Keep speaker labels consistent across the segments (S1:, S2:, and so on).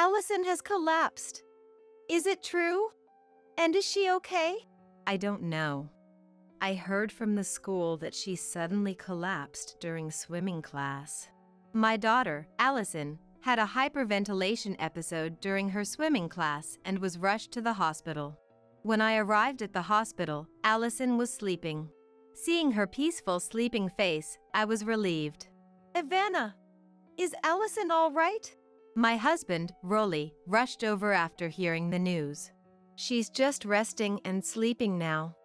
S1: Allison has collapsed. Is it true? And is she okay?
S2: I don't know. I heard from the school that she suddenly collapsed during swimming class. My daughter, Allison, had a hyperventilation episode during her swimming class and was rushed to the hospital. When I arrived at the hospital, Allison was sleeping. Seeing her peaceful sleeping face, I was relieved.
S1: Ivana, is Allison all right?
S2: My husband, Rolly, rushed over after hearing the news.
S1: She's just resting and sleeping now.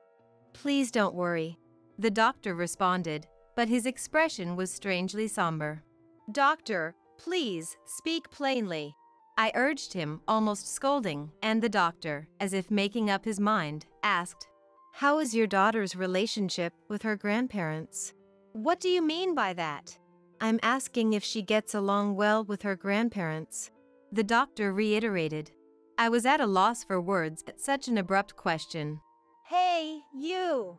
S1: Please don't worry.
S2: The doctor responded, but his expression was strangely somber.
S1: Doctor, please speak plainly.
S2: I urged him, almost scolding, and the doctor, as if making up his mind, asked,
S1: How is your daughter's relationship with her grandparents? What do you mean by that? I'm asking if she gets along well with her grandparents.
S2: The doctor reiterated. I was at a loss for words at such an abrupt question.
S1: Hey, you!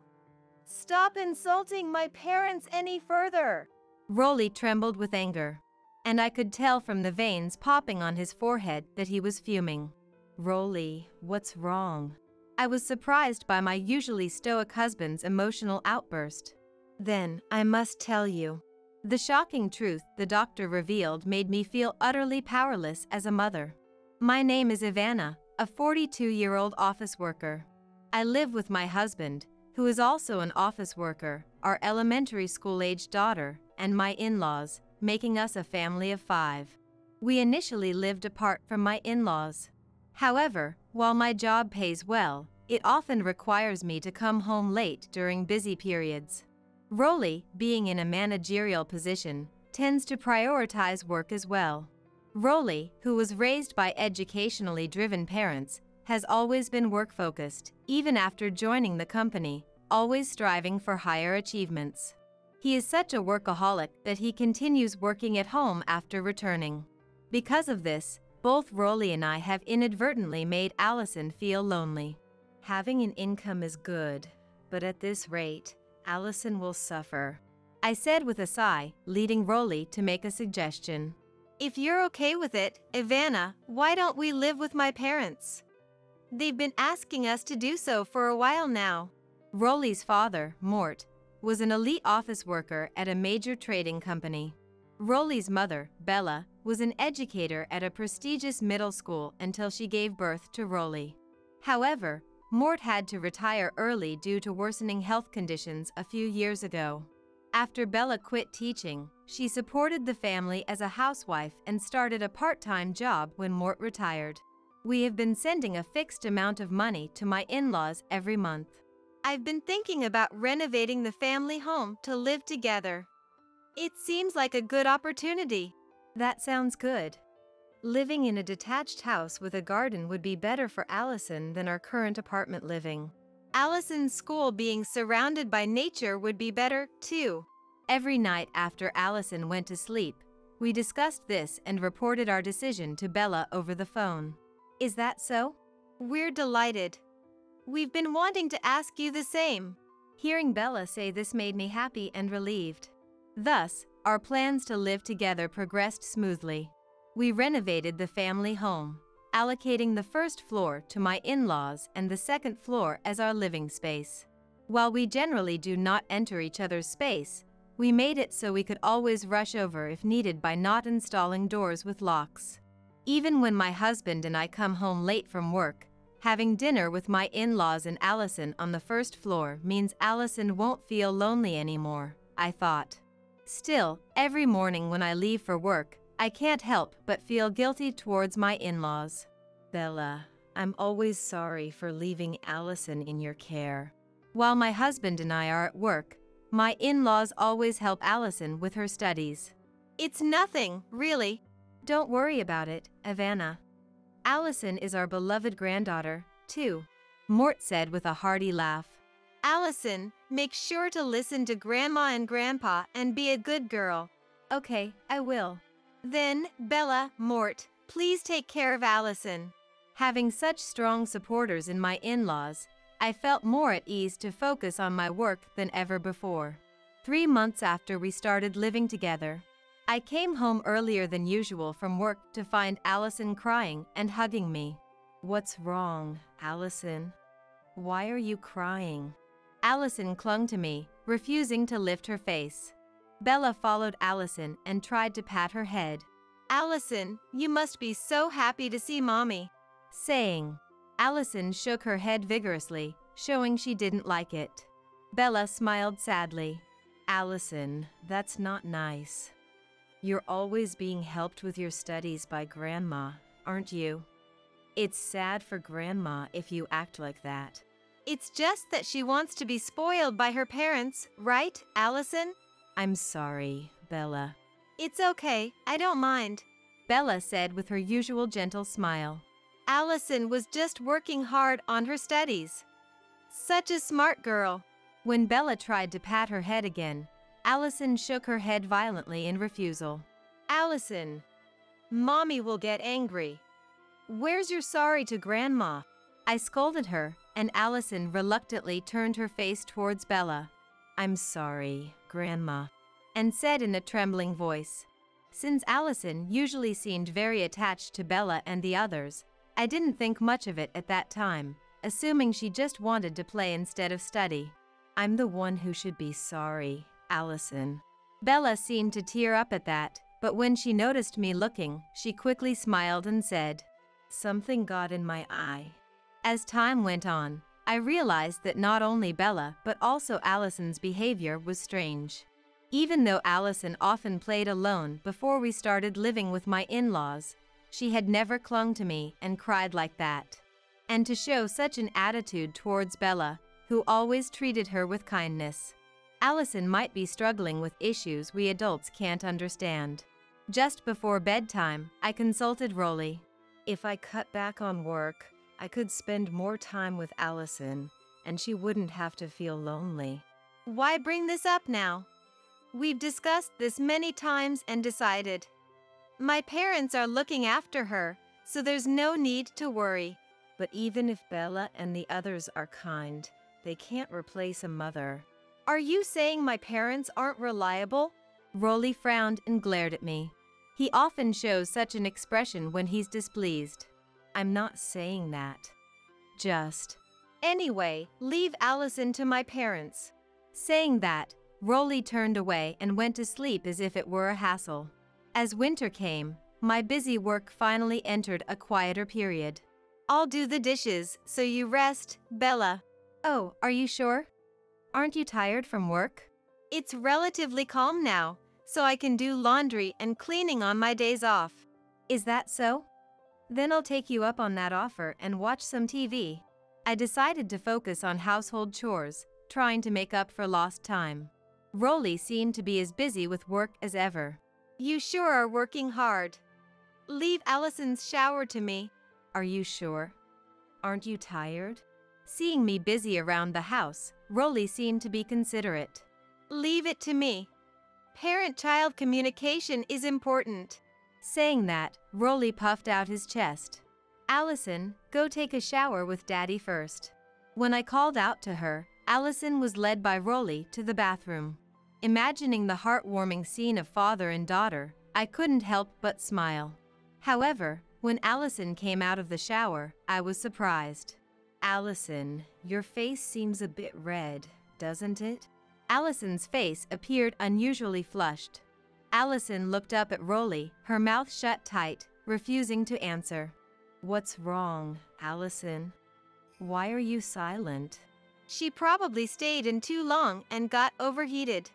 S1: Stop insulting my parents any further!
S2: Rolly trembled with anger, and I could tell from the veins popping on his forehead that he was fuming. Rolly, what's wrong? I was surprised by my usually stoic husband's emotional outburst.
S1: Then, I must tell you.
S2: The shocking truth the doctor revealed made me feel utterly powerless as a mother. My name is Ivana, a 42-year-old office worker. I live with my husband, who is also an office worker, our elementary school-aged daughter, and my in-laws, making us a family of 5. We initially lived apart from my in-laws. However, while my job pays well, it often requires me to come home late during busy periods. Rolly, being in a managerial position, tends to prioritize work as well. Rolly, who was raised by educationally driven parents, has always been work-focused, even after joining the company, always striving for higher achievements. He is such a workaholic that he continues working at home after returning. Because of this, both Rolly and I have inadvertently made Allison feel lonely. Having an income is good, but at this rate, Allison will suffer, I said with a sigh, leading Rolly to make a suggestion.
S1: If you're okay with it, Ivana, why don't we live with my parents? They've been asking us to do so for a while now.
S2: Rolly's father, Mort, was an elite office worker at a major trading company. Rolly's mother, Bella, was an educator at a prestigious middle school until she gave birth to Rolly. However, Mort had to retire early due to worsening health conditions a few years ago. After Bella quit teaching, she supported the family as a housewife and started a part-time job when Mort retired. We have been sending a fixed amount of money to my in-laws every month.
S1: I've been thinking about renovating the family home to live together. It seems like a good opportunity.
S2: That sounds good. Living in a detached house with a garden would be better for Allison than our current apartment living.
S1: Allison's school being surrounded by nature would be better, too.
S2: Every night after Allison went to sleep, we discussed this and reported our decision to Bella over the phone. Is that so?
S1: We're delighted. We've been wanting to ask you the same.
S2: Hearing Bella say this made me happy and relieved. Thus, our plans to live together progressed smoothly. We renovated the family home, allocating the first floor to my in-laws and the second floor as our living space. While we generally do not enter each other's space, we made it so we could always rush over if needed by not installing doors with locks. Even when my husband and I come home late from work, having dinner with my in-laws and Allison on the first floor means Allison won't feel lonely anymore, I thought. Still, every morning when I leave for work, I can't help but feel guilty towards my in-laws. Bella, I'm always sorry for leaving Allison in your care. While my husband and I are at work, my in-laws always help Allison with her studies.
S1: It's nothing, really.
S2: Don't worry about it, Ivana. Allison is our beloved granddaughter, too, Mort said with a hearty laugh.
S1: Allison, make sure to listen to Grandma and Grandpa and be a good girl.
S2: Okay, I will.
S1: Then, Bella, Mort, please take care of Allison.
S2: Having such strong supporters in my in-laws, I felt more at ease to focus on my work than ever before. 3 months after we started living together, I came home earlier than usual from work to find Allison crying and hugging me. What's wrong, Allison? Why are you crying? Allison clung to me, refusing to lift her face. Bella followed Allison and tried to pat her head.
S1: Allison, you must be so happy to see Mommy.
S2: Saying. Allison shook her head vigorously, showing she didn't like it. Bella smiled sadly. Allison, that's not nice. You're always being helped with your studies by Grandma, aren't you? It's sad for Grandma if you act like that.
S1: It's just that she wants to be spoiled by her parents, right, Allison?
S2: I'm sorry, Bella.
S1: It's okay, I don't mind.
S2: Bella said with her usual gentle smile.
S1: Allison was just working hard on her studies. Such a smart girl.
S2: When Bella tried to pat her head again, Allison shook her head violently in refusal.
S1: Allison, Mommy will get angry. Where's your sorry to Grandma?
S2: I scolded her, and Allison reluctantly turned her face towards Bella. I'm sorry, Grandma, and said in a trembling voice. Since Allison usually seemed very attached to Bella and the others, I didn't think much of it at that time, assuming she just wanted to play instead of study. I'm the one who should be sorry, Allison. Bella seemed to tear up at that, but when she noticed me looking, she quickly smiled and said, Something got in my eye. As time went on, I realized that not only Bella but also Allison's behavior was strange. Even though Allison often played alone before we started living with my in-laws, she had never clung to me and cried like that. And to show such an attitude towards Bella, who always treated her with kindness. Allison might be struggling with issues we adults can't understand. Just before bedtime, I consulted Rolly.
S1: If I cut back on work, I could spend more time with Allison, and she wouldn't have to feel lonely. Why bring this up now? We've discussed this many times and decided. My parents are looking after her, so there's no need to worry. But even if Bella and the others are kind, they can't replace a mother. Are you saying my parents aren't reliable?
S2: Rolly frowned and glared at me. He often shows such an expression when he's displeased. I'm not saying that. Just.
S1: Anyway, leave Allison to my parents.
S2: Saying that, Rolly turned away and went to sleep as if it were a hassle. As winter came, my busy work finally entered a quieter period.
S1: I'll do the dishes, so you rest, Bella.
S2: Oh, are you sure? Aren't you tired from work?
S1: It's relatively calm now, so I can do laundry and cleaning on my days off.
S2: Is that so? Then I'll take you up on that offer and watch some TV. I decided to focus on household chores, trying to make up for lost time. Rolly seemed to be as busy with work as ever.
S1: You sure are working hard. Leave Allison's shower to me.
S2: Are you sure? Aren't you tired? Seeing me busy around the house, Rolly seemed to be considerate.
S1: Leave it to me. Parent-child communication is important.
S2: Saying that, Rolly puffed out his chest. Allison, go take a shower with Daddy first. When I called out to her, Allison was led by Rolly to the bathroom. Imagining the heartwarming scene of father and daughter, I couldn't help but smile. However, when Allison came out of the shower, I was surprised. Allison, your face seems a bit red, doesn't it? Allison's face appeared unusually flushed. Allison looked up at Rolly, her mouth shut tight, refusing to answer. What's wrong, Allison? Why are you silent?
S1: She probably stayed in too long and got overheated.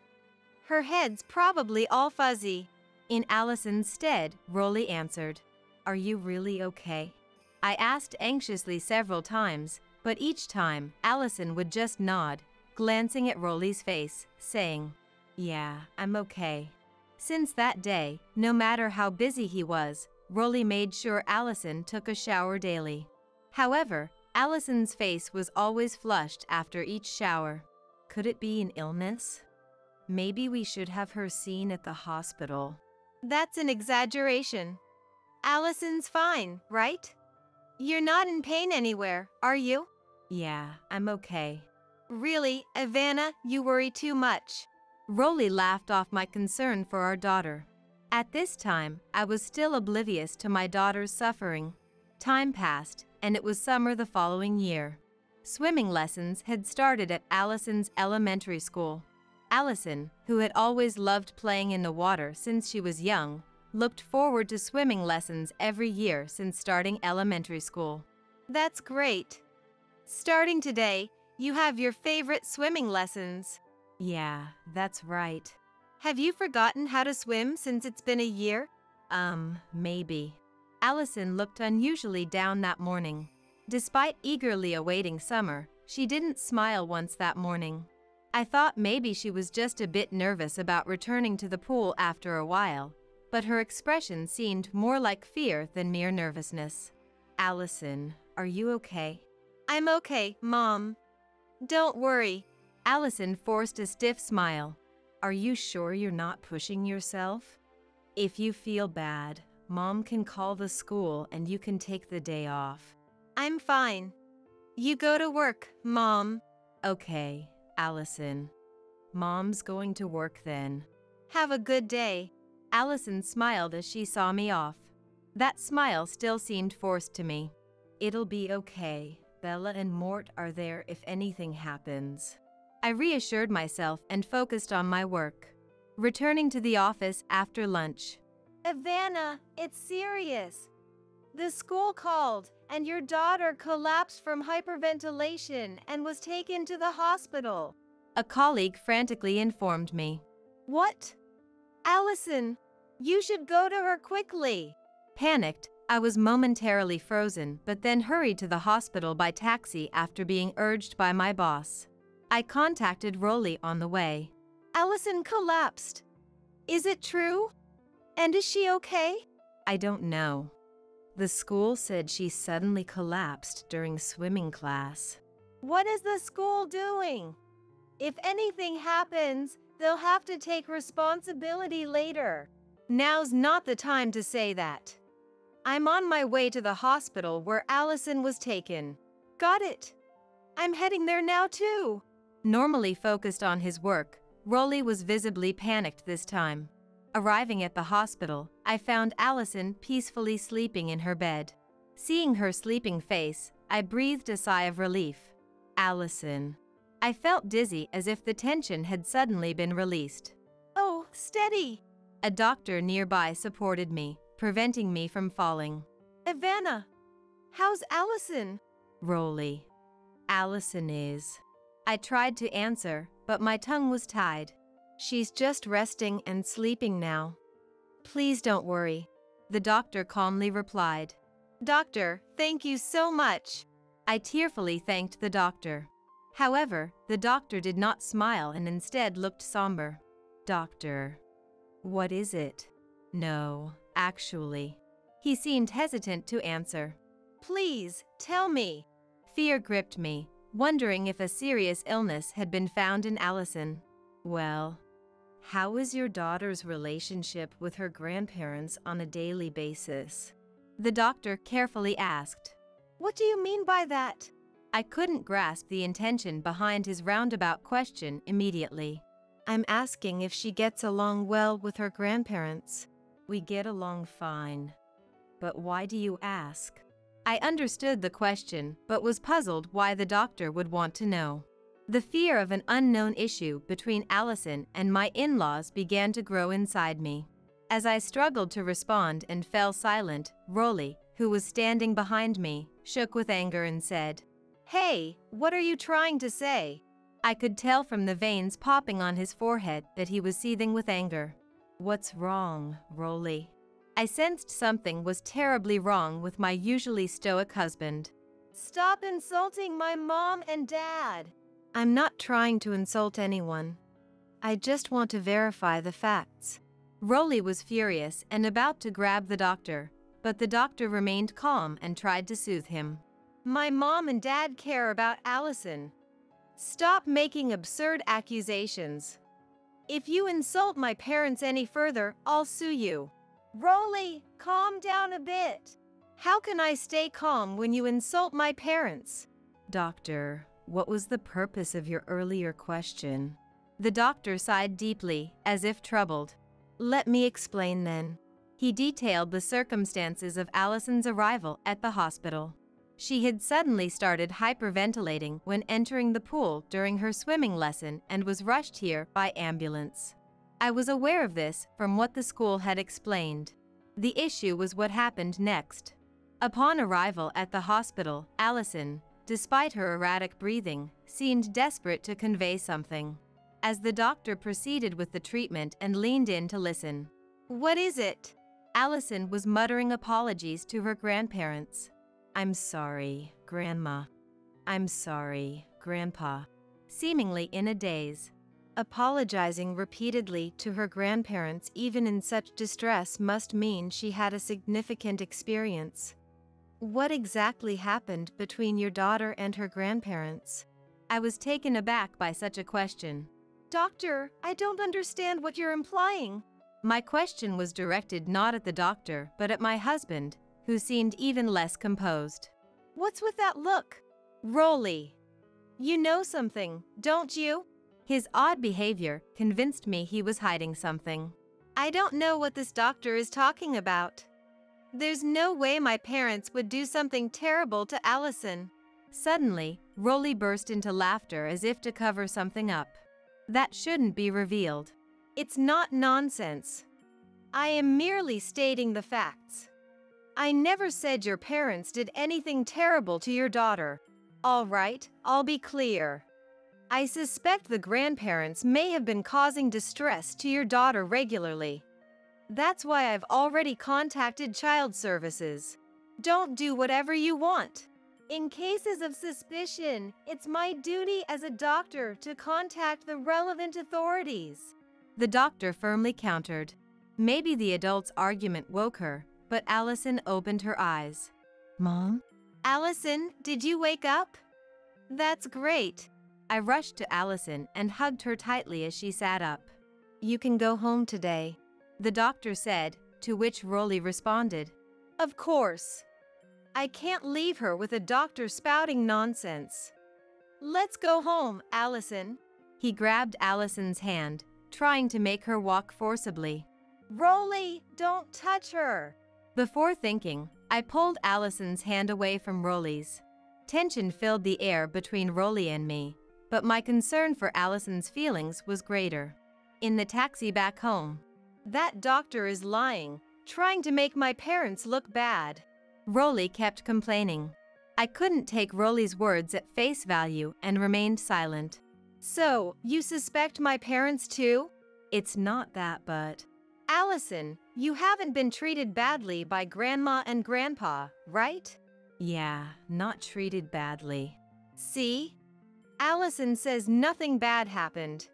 S1: Her head's probably all fuzzy.
S2: In Allison's stead, Rolly answered. Are you really okay? I asked anxiously several times, but each time, Allison would just nod, glancing at Rolly's face, saying, Yeah, I'm okay. Since that day, no matter how busy he was, Rolly made sure Allison took a shower daily. However, Allison's face was always flushed after each shower. Could it be an illness? Maybe we should have her seen at the hospital.
S1: That's an exaggeration. Allison's fine, right? You're not in pain anywhere, are you?
S2: Yeah, I'm okay.
S1: Really, Ivana, you worry too much.
S2: Rolly laughed off my concern for our daughter. At this time, I was still oblivious to my daughter's suffering. Time passed, and it was summer the following year. Swimming lessons had started at Allison's elementary school. Allison, who had always loved playing in the water since she was young, looked forward to swimming lessons every year since starting elementary school.
S1: That's great. Starting today, you have your favorite swimming lessons.
S2: Yeah, that's right.
S1: Have you forgotten how to swim since it's been a year?
S2: Maybe. Allison looked unusually down that morning. Despite eagerly awaiting summer, she didn't smile once that morning. I thought maybe she was just a bit nervous about returning to the pool after a while, but her expression seemed more like fear than mere nervousness. Allison, are you okay?
S1: I'm okay, Mom. Don't worry.
S2: Allison forced a stiff smile. Are you sure you're not pushing yourself? If you feel bad, Mom can call the school and you can take the day off.
S1: I'm fine. You go to work, Mom.
S2: Okay, Allison. Mom's going to work then.
S1: Have a good day.
S2: Allison smiled as she saw me off. That smile still seemed forced to me. It'll be okay. Bella and Mort are there if anything happens. I reassured myself and focused on my work. Returning to the office after lunch.
S1: Ivana, it's serious. The school called, and your daughter collapsed from hyperventilation and was taken to the hospital.
S2: A colleague frantically informed me.
S1: What? Allison, you should go to her quickly.
S2: Panicked, I was momentarily frozen, but then hurried to the hospital by taxi after being urged by my boss. I contacted Rolly on the way.
S1: Allison collapsed. Is it true? And is she okay?
S2: I don't know. The school said she suddenly collapsed during swimming class.
S1: What is the school doing? If anything happens, they'll have to take responsibility later. Now's not the time to say that. I'm on my way to the hospital where Allison was taken. Got it. I'm heading there now too.
S2: Normally focused on his work, Rolly was visibly panicked this time. Arriving at the hospital, I found Allison peacefully sleeping in her bed. Seeing her sleeping face, I breathed a sigh of relief. Allison. I felt dizzy as if the tension had suddenly been released.
S1: Oh, steady.
S2: A doctor nearby supported me, preventing me from falling.
S1: Ivana, how's Allison?
S2: Rolly. Allison is. I tried to answer, but my tongue was tied.
S1: She's just resting and sleeping now. Please don't worry.
S2: The doctor calmly replied.
S1: Doctor, thank you so much.
S2: I tearfully thanked the doctor. However, the doctor did not smile and instead looked somber. Doctor. What is it? No, actually. He seemed hesitant to answer.
S1: Please, tell me.
S2: Fear gripped me, wondering if a serious illness had been found in Allison. Well, how is your daughter's relationship with her grandparents on a daily basis? The doctor carefully asked.
S1: What do you mean by that?
S2: I couldn't grasp the intention behind his roundabout question immediately.
S1: I'm asking if she gets along well with her grandparents.
S2: We get along fine. But why do you ask? I understood the question, but was puzzled why the doctor would want to know. The fear of an unknown issue between Allison and my in-laws began to grow inside me. As I struggled to respond and fell silent, Rolly, who was standing behind me, shook with anger and said,
S1: Hey, what are you trying to say?
S2: I could tell from the veins popping on his forehead that he was seething with anger. What's wrong, Rolly? I sensed something was terribly wrong with my usually stoic husband.
S1: Stop insulting my mom and dad. I'm not trying to insult anyone. I just want to verify the facts.
S2: Rolly was furious and about to grab the doctor, but the doctor remained calm and tried to soothe him.
S1: My mom and dad care about Allison. Stop making absurd accusations. If you insult my parents any further, I'll sue you. Rolly, calm down a bit. How can I stay calm when you insult my parents?
S2: Doctor, what was the purpose of your earlier question? The doctor sighed deeply, as if troubled. Let me explain then. He detailed the circumstances of Allison's arrival at the hospital. She had suddenly started hyperventilating when entering the pool during her swimming lesson and was rushed here by ambulance. I was aware of this from what the school had explained. The issue was what happened next. Upon arrival at the hospital, Allison, despite her erratic breathing, seemed desperate to convey something. As the doctor proceeded with the treatment and leaned in to listen.
S1: What is it?
S2: Allison was muttering apologies to her grandparents. I'm sorry, Grandma. I'm sorry, Grandpa. Seemingly in a daze.
S1: Apologizing repeatedly to her grandparents even in such distress must mean she had a significant experience. What exactly happened between your daughter and her grandparents?
S2: I was taken aback by such a question.
S1: Doctor, I don't understand what you're implying.
S2: My question was directed not at the doctor but at my husband, who seemed even less composed.
S1: What's with that look? Rolly. You know something, don't you?
S2: His odd behavior convinced me he was hiding something.
S1: I don't know what this doctor is talking about. There's no way my parents would do something terrible to Allison.
S2: Suddenly, Rolly burst into laughter as if to cover something up. That shouldn't be revealed.
S1: It's not nonsense. I am merely stating the facts. I never said your parents did anything terrible to your daughter. All right, I'll be clear. I suspect the grandparents may have been causing distress to your daughter regularly. That's why I've already contacted child services. Don't do whatever you want. In cases of suspicion, it's my duty as a doctor to contact the relevant authorities.
S2: The doctor firmly countered. Maybe the adult's argument woke her, but Allison opened her eyes. Mom?
S1: Allison, did you wake up? That's great.
S2: I rushed to Allison and hugged her tightly as she sat up.
S1: You can go home today,
S2: the doctor said, to which Rolly responded.
S1: Of course. I can't leave her with a doctor spouting nonsense. Let's go home, Allison.
S2: He grabbed Allison's hand, trying to make her walk forcibly.
S1: Rolly, don't touch her.
S2: Before thinking, I pulled Allison's hand away from Rolly's. Tension filled the air between Rolly and me, but my concern for Allison's feelings was greater. In the taxi back home,
S1: that doctor is lying, trying to make my parents look bad.
S2: Rolly kept complaining. I couldn't take Rolly's words at face value and remained silent.
S1: So, you suspect my parents too?
S2: It's not that, but...
S1: Allison, you haven't been treated badly by Grandma and Grandpa, right?
S2: Yeah, not treated badly.
S1: See? Allison says nothing bad happened.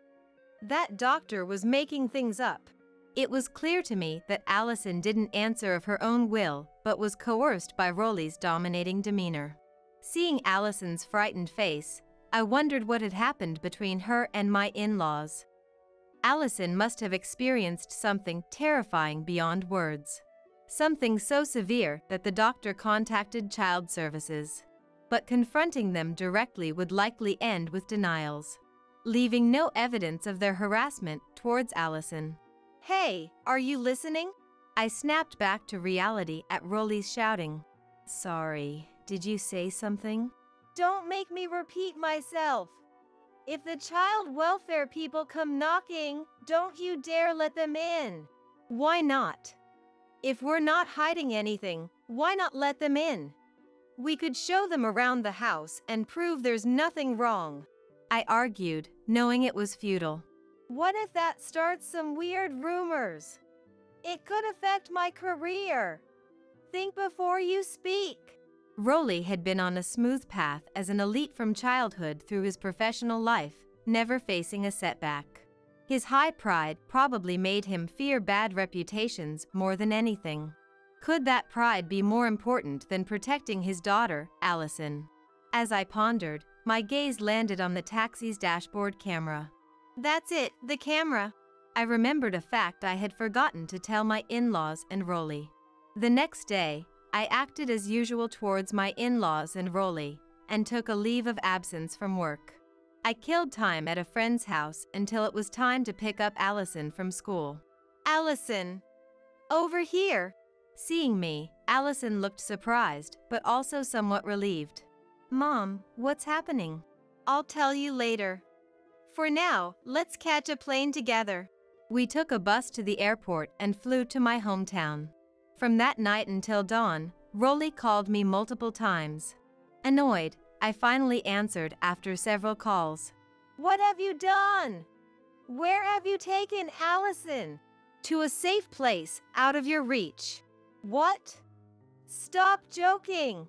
S1: That doctor was making things up.
S2: It was clear to me that Allison didn't answer of her own will, but was coerced by Rolly's dominating demeanor. Seeing Allison's frightened face, I wondered what had happened between her and my in-laws. Allison must have experienced something terrifying beyond words. Something so severe that the doctor contacted child services. But confronting them directly would likely end with denials, leaving no evidence of their harassment towards Allison.
S1: Hey, are you listening?
S2: I snapped back to reality at Rolly's shouting. Sorry, did you say something?
S1: Don't make me repeat myself. If the child welfare people come knocking, don't you dare let them in.
S2: Why not?
S1: If we're not hiding anything, why not let them in? We could show them around the house and prove there's nothing wrong.
S2: I argued, knowing it was futile.
S1: What if that starts some weird rumors? It could affect my career. Think before you speak.
S2: Rolly had been on a smooth path as an elite from childhood through his professional life, never facing a setback. His high pride probably made him fear bad reputations more than anything. Could that pride be more important than protecting his daughter, Allison? As I pondered, my gaze landed on the taxi's dashboard camera.
S1: That's it, the camera.
S2: I remembered a fact I had forgotten to tell my in-laws and Rolly. The next day, I acted as usual towards my in-laws and Rolly, and took a leave of absence from work. I killed time at a friend's house until it was time to pick up Allison from school.
S1: Allison, over here.
S2: Seeing me, Allison looked surprised, but also somewhat relieved.
S1: Mom, what's happening? I'll tell you later. For now, let's catch a plane together.
S2: We took a bus to the airport and flew to my hometown. From that night until dawn, Rolly called me multiple times. Annoyed, I finally answered after several calls.
S1: What have you done? Where have you taken Allison? To a safe place, out of your reach. What? Stop joking.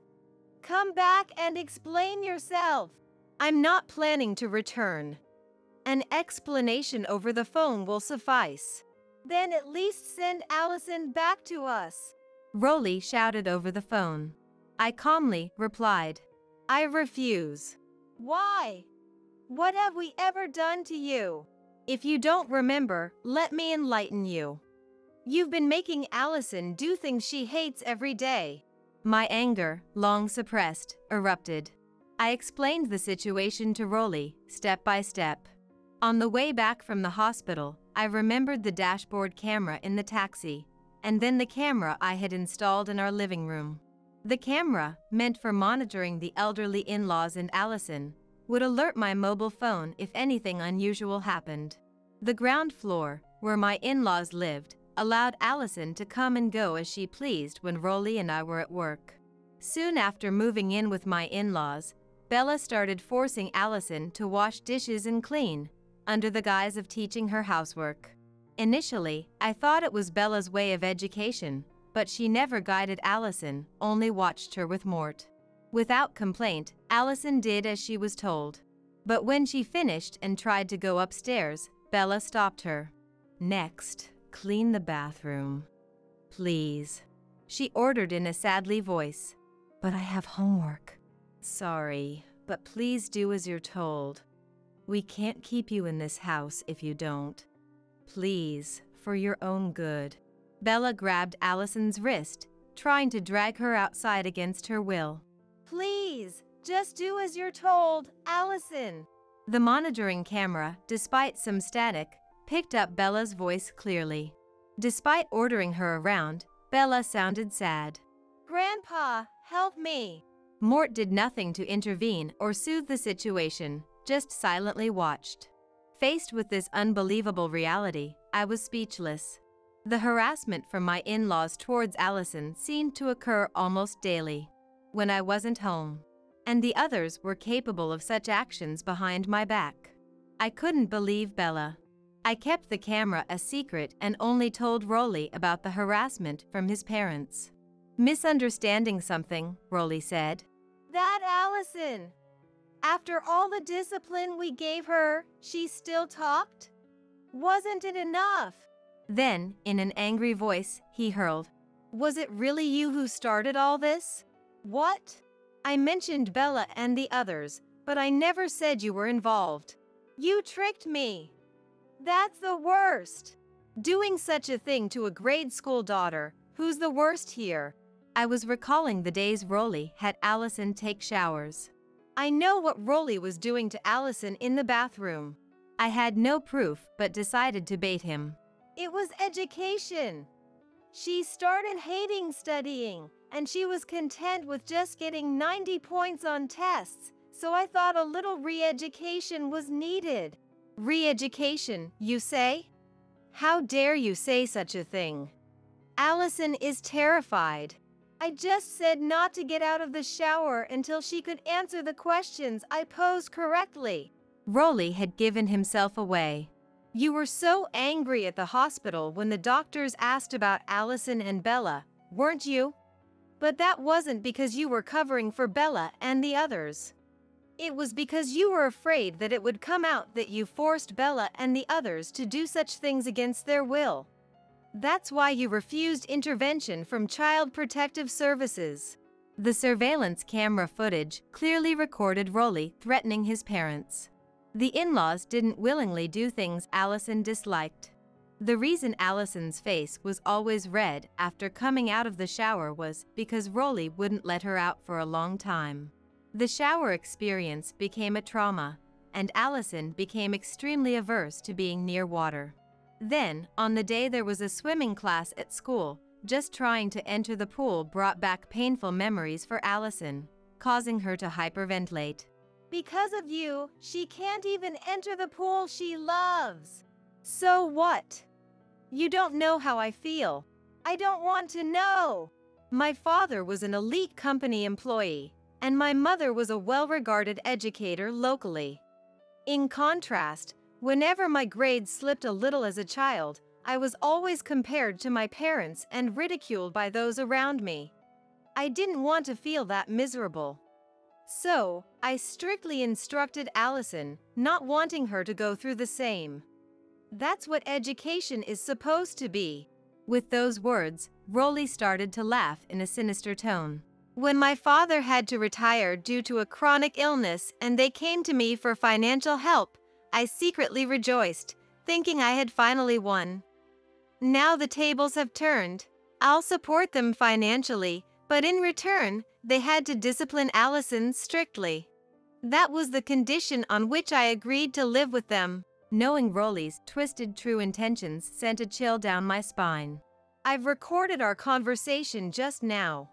S1: Come back and explain yourself. I'm not planning to return. An explanation over the phone will suffice. Then at least send Allison back to us.
S2: Rolly shouted over the phone. I calmly replied,
S1: I refuse. Why? What have we ever done to you? If you don't remember, let me enlighten you. You've been making Allison do things she hates every day.
S2: My anger, long suppressed, erupted. I explained the situation to Rolly, step by step. On the way back from the hospital, I remembered the dashboard camera in the taxi, and then the camera I had installed in our living room. The camera, meant for monitoring the elderly in-laws and Allison, would alert my mobile phone if anything unusual happened. The ground floor, where my in-laws lived, allowed Allison to come and go as she pleased when Rolly and I were at work. Soon after moving in with my in-laws, Bella started forcing Allison to wash dishes and clean, under the guise of teaching her housework. Initially, I thought it was Bella's way of education, but she never guided Allison, only watched her with Mort. Without complaint, Allison did as she was told. But when she finished and tried to go upstairs, Bella stopped her. Next, clean the bathroom. Please, she ordered in a sadly voice. But I have homework. Sorry, but please do as you're told. We can't keep you in this house if you don't. Please, for your own good. Bella grabbed Allison's wrist, trying to drag her outside against her will.
S1: Please, just do as you're told, Allison.
S2: The monitoring camera, despite some static, picked up Bella's voice clearly. Despite ordering her around, Bella sounded sad.
S1: Grandpa, help me.
S2: Mort did nothing to intervene or soothe the situation, just silently watched. Faced with this unbelievable reality, I was speechless. The harassment from my in-laws towards Allison seemed to occur almost daily, when I wasn't home, and the others were capable of such actions behind my back. I couldn't believe Bella. I kept the camera a secret and only told Rolly about the harassment from his parents. Misunderstanding something, Rolly said.
S1: That Allison. After all the discipline we gave her, she still talked? Wasn't it enough?
S2: Then, in an angry voice, he hurled.
S1: Was it really you who started all this? What? I mentioned Bella and the others, but I never said you were involved. You tricked me. That's the worst. Doing such a thing to a grade school daughter, who's the worst here?
S2: I was recalling the days Rolly had Allison take showers.
S1: I know what Rolly was doing to Allison in the bathroom.
S2: I had no proof but decided to bait him.
S1: It was education. She started hating studying, and she was content with just getting 90 points on tests, so I thought a little re-education was needed.
S2: Re-education, you say? How dare you say such a thing?
S1: Allison is terrified. I just said not to get out of the shower until she could answer the questions I posed correctly.
S2: Rolly had given himself away.
S1: You were so angry at the hospital when the doctors asked about Allison and Bella, weren't you? But that wasn't because you were covering for Bella and the others. It was because you were afraid that it would come out that you forced Bella and the others to do such things against their will. That's why you refused intervention from Child Protective Services.
S2: The surveillance camera footage clearly recorded Rolly threatening his parents. The in-laws didn't willingly do things Allison disliked. The reason Allison's face was always red after coming out of the shower was because Rolly wouldn't let her out for a long time. The shower experience became a trauma, and Allison became extremely averse to being near water. Then, on the day there was a swimming class at school, just trying to enter the pool brought back painful memories for Allison, causing her to hyperventilate.
S1: Because of you, she can't even enter the pool she loves. So what? You don't know how I feel. I don't want to know.
S2: My father was an elite company employee, and my mother was a well-regarded educator locally. In contrast, whenever my grades slipped a little as a child, I was always compared to my parents and ridiculed by those around me. I didn't want to feel that miserable. So, I strictly instructed Allison, not wanting her to go through the same. That's what education is supposed to be. With those words, Rolly started to laugh in a sinister tone. When my father had to retire due to a chronic illness and they came to me for financial help, I secretly rejoiced, thinking I had finally won. Now the tables have turned. I'll support them financially, but in return, they had to discipline Allison strictly. That was the condition on which I agreed to live with them. Knowing Rolly's twisted true intentions sent a chill down my spine. I've recorded our conversation just now.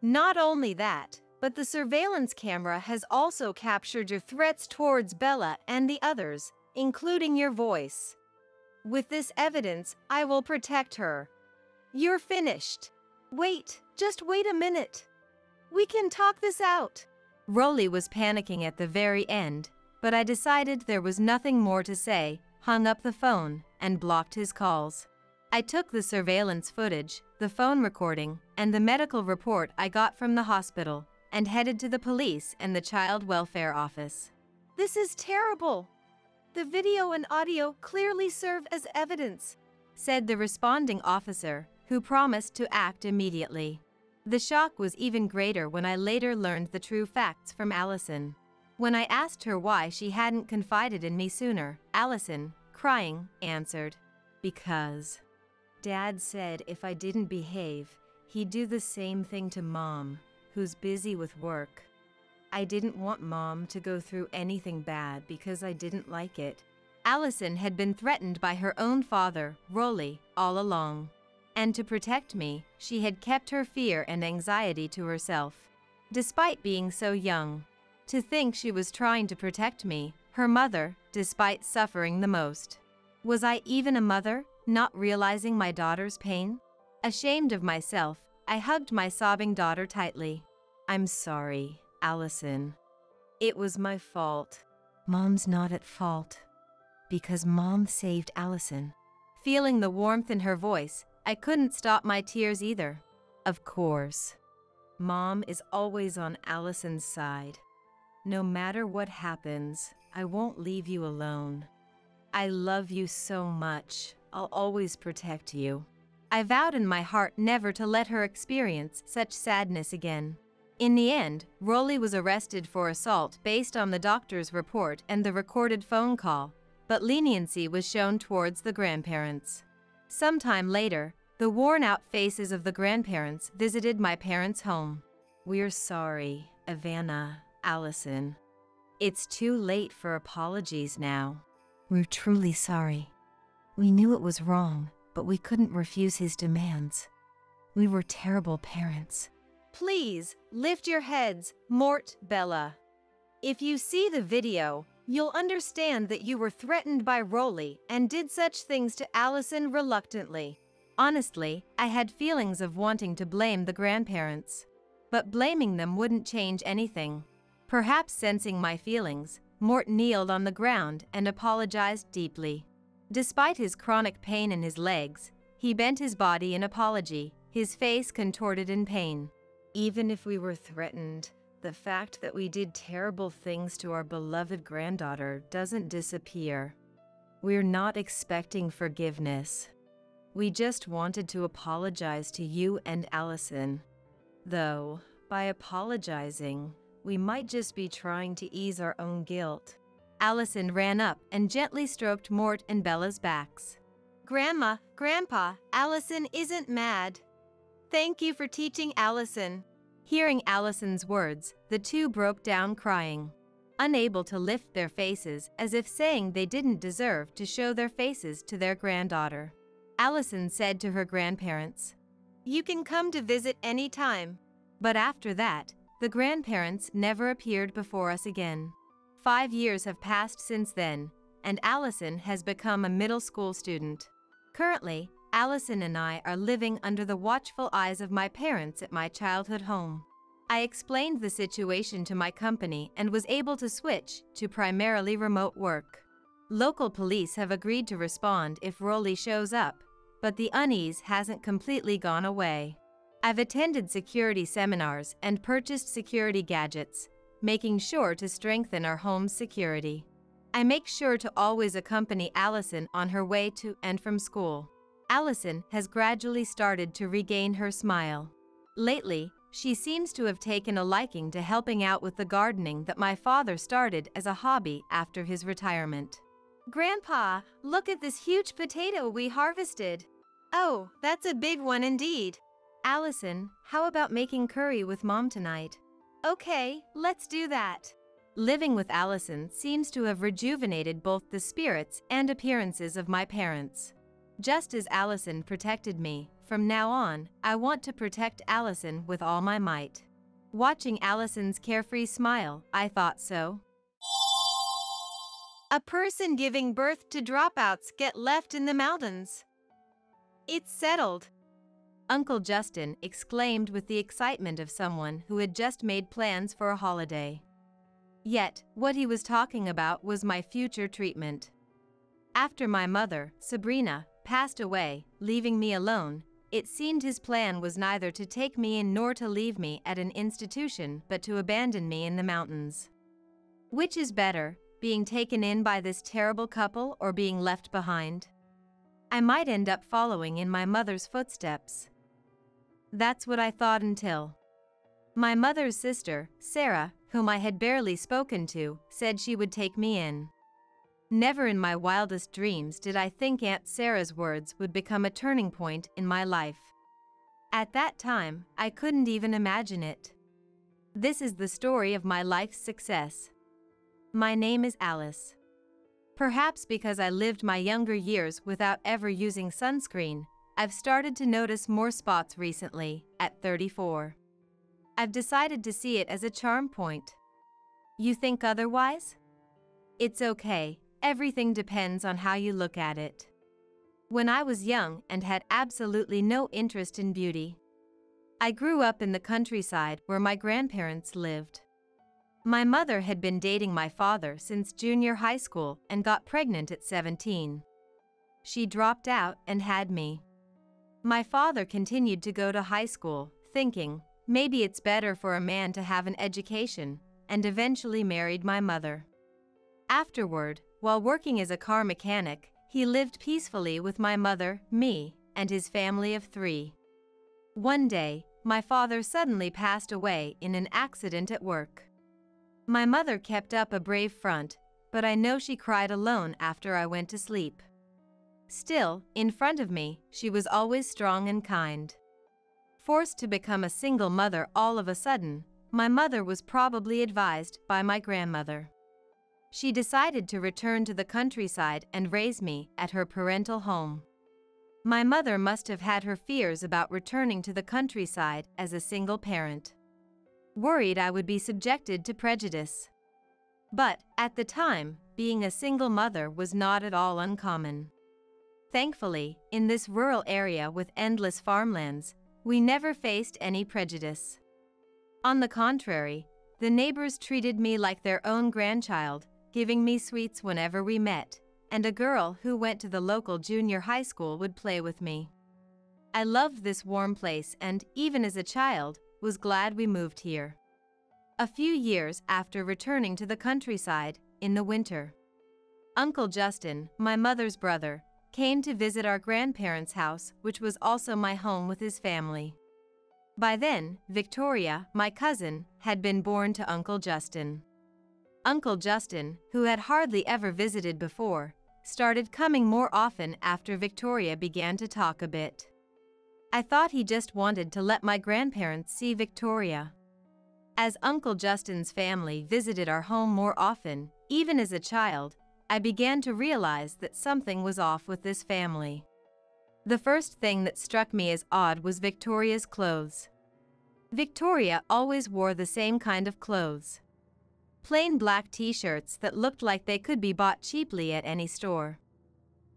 S2: Not only that, but the surveillance camera has also captured your threats towards Bella and the others, including your voice. With this evidence, I will protect her. You're finished. Wait, just wait a minute. We can talk this out. Rolly was panicking at the very end, but I decided there was nothing more to say, hung up the phone, and blocked his calls. I took the surveillance footage, the phone recording, and the medical report I got from the hospital, and headed to the police and the child welfare office.
S1: This is terrible. The video and audio clearly serve as evidence,
S2: said the responding officer, who promised to act immediately. The shock was even greater when I later learned the true facts from Allison. When I asked her why she hadn't confided in me sooner, Allison, crying, answered, "Because Dad said if I didn't behave, he'd do the same thing to Mom, who's busy with work. I didn't want Mom to go through anything bad because I didn't like it." Allison had been threatened by her own father, Rolly, all along. And to protect me, she had kept her fear and anxiety to herself. Despite being so young, to think she was trying to protect me, her mother, despite suffering the most. Was I even a mother, not realizing my daughter's pain? Ashamed of myself, I hugged my sobbing daughter tightly. "I'm sorry, Allison. It was my fault." "Mom's not at fault, because Mom saved Allison." Feeling the warmth in her voice, I couldn't stop my tears either. "Of course. Mom is always on Allison's side. No matter what happens, I won't leave you alone. I love you so much. I'll always protect you." I vowed in my heart never to let her experience such sadness again. In the end, Rolly was arrested for assault based on the doctor's report and the recorded phone call, but leniency was shown towards the grandparents. Sometime later, the worn-out faces of the grandparents visited my parents' home. "We're sorry, Ivana, Allison. It's too late for apologies now. We're truly sorry. We knew it was wrong, but we couldn't refuse his demands. We were terrible parents."
S1: Please, lift your heads, Mort, Bella. If you see the video, you'll understand that you were threatened by Rolly and did such things to Allison reluctantly.
S2: Honestly, I had feelings of wanting to blame the grandparents. But blaming them wouldn't change anything. Perhaps sensing my feelings, Mort kneeled on the ground and apologized deeply. Despite his chronic pain in his legs, he bent his body in apology, his face contorted in pain.
S1: Even if we were threatened, the fact that we did terrible things to our beloved granddaughter doesn't disappear. We're not expecting forgiveness. We just wanted to apologize to you and Allison. Though, by apologizing, we might just be trying to ease our own guilt.
S2: Allison ran up and gently stroked Mort and Bella's backs.
S1: Grandma, Grandpa, Allison isn't mad. Thank you for teaching Allison.
S2: Hearing Allison's words, the two broke down crying. unable to lift their faces as if saying they didn't deserve to show their faces to their granddaughter. Allison said to her grandparents,
S1: "You can come to visit any time."
S2: But after that, the grandparents never appeared before us again. 5 years have passed since then, and Allison has become a middle school student. Currently, Allison and I are living under the watchful eyes of my parents at my childhood home. I explained the situation to my company and was able to switch to primarily remote work. Local police have agreed to respond if Rolly shows up, but the unease hasn't completely gone away. I've attended security seminars and purchased security gadgets, making sure to strengthen our home's security. I make sure to always accompany Allison on her way to and from school. Allison has gradually started to regain her smile. Lately, she seems to have taken a liking to helping out with the gardening that my father started as a hobby after his retirement.
S1: "Grandpa, look at this huge potato we harvested." "Oh, that's a big one indeed."
S2: "Allison, how about making curry with Mom tonight?"
S1: "Okay, let's do that."
S2: Living with Allison seems to have rejuvenated both the spirits and appearances of my parents. Just as Allison protected me, from now on, I want to protect Allison with all my might. Watching Allison's carefree smile, I thought so.
S1: A person giving birth to dropouts get left in the mountains. It's settled.
S2: Uncle Justin exclaimed with the excitement of someone who had just made plans for a holiday. Yet, what he was talking about was my future treatment. After my mother, Sabrina, passed away, leaving me alone, it seemed his plan was neither to take me in nor to leave me at an institution but to abandon me in the mountains. Which is better, being taken in by this terrible couple or being left behind? I might end up following in my mother's footsteps. That's what I thought until my mother's sister, Sarah, whom I had barely spoken to, said she would take me in. Never in my wildest dreams did I think Aunt Sarah's words would become a turning point in my life. At that time, I couldn't even imagine it. This is the story of my life's success. My name is Alice. Perhaps because I lived my younger years without ever using sunscreen, I've started to notice more spots recently, at 34. I've decided to see it as a charm point. You think otherwise? It's okay, everything depends on how you look at it. When I was young and had absolutely no interest in beauty, I grew up in the countryside where my grandparents lived. My mother had been dating my father since junior high school and got pregnant at 17. She dropped out and had me. My father continued to go to high school, thinking, maybe it's better for a man to have an education, and eventually married my mother. Afterward, while working as a car mechanic, he lived peacefully with my mother, me, and his family of 3. One day, my father suddenly passed away in an accident at work. My mother kept up a brave front, but I know she cried alone after I went to sleep. Still, in front of me, she was always strong and kind. Forced to become a single mother all of a sudden, my mother was probably advised by my grandmother. She decided to return to the countryside and raise me at her parental home. My mother must have had her fears about returning to the countryside as a single parent. Worried I would be subjected to prejudice. But, at the time, being a single mother was not at all uncommon. Thankfully, in this rural area with endless farmlands, we never faced any prejudice. On the contrary, the neighbors treated me like their own grandchild, giving me sweets whenever we met, and a girl who went to the local junior high school would play with me. I loved this warm place and, even as a child, was glad we moved here. A few years after returning to the countryside, in the winter, Uncle Justin, my mother's brother, came to visit our grandparents' house, which was also my home with his family. By then, Victoria, my cousin, had been born to Uncle Justin. Uncle Justin, who had hardly ever visited before, started coming more often after Victoria began to talk a bit. I thought he just wanted to let my grandparents see Victoria. As Uncle Justin's family visited our home more often, even as a child, I began to realize that something was off with this family. The first thing that struck me as odd was Victoria's clothes. Victoria always wore the same kind of clothes. Plain black t-shirts that looked like they could be bought cheaply at any store.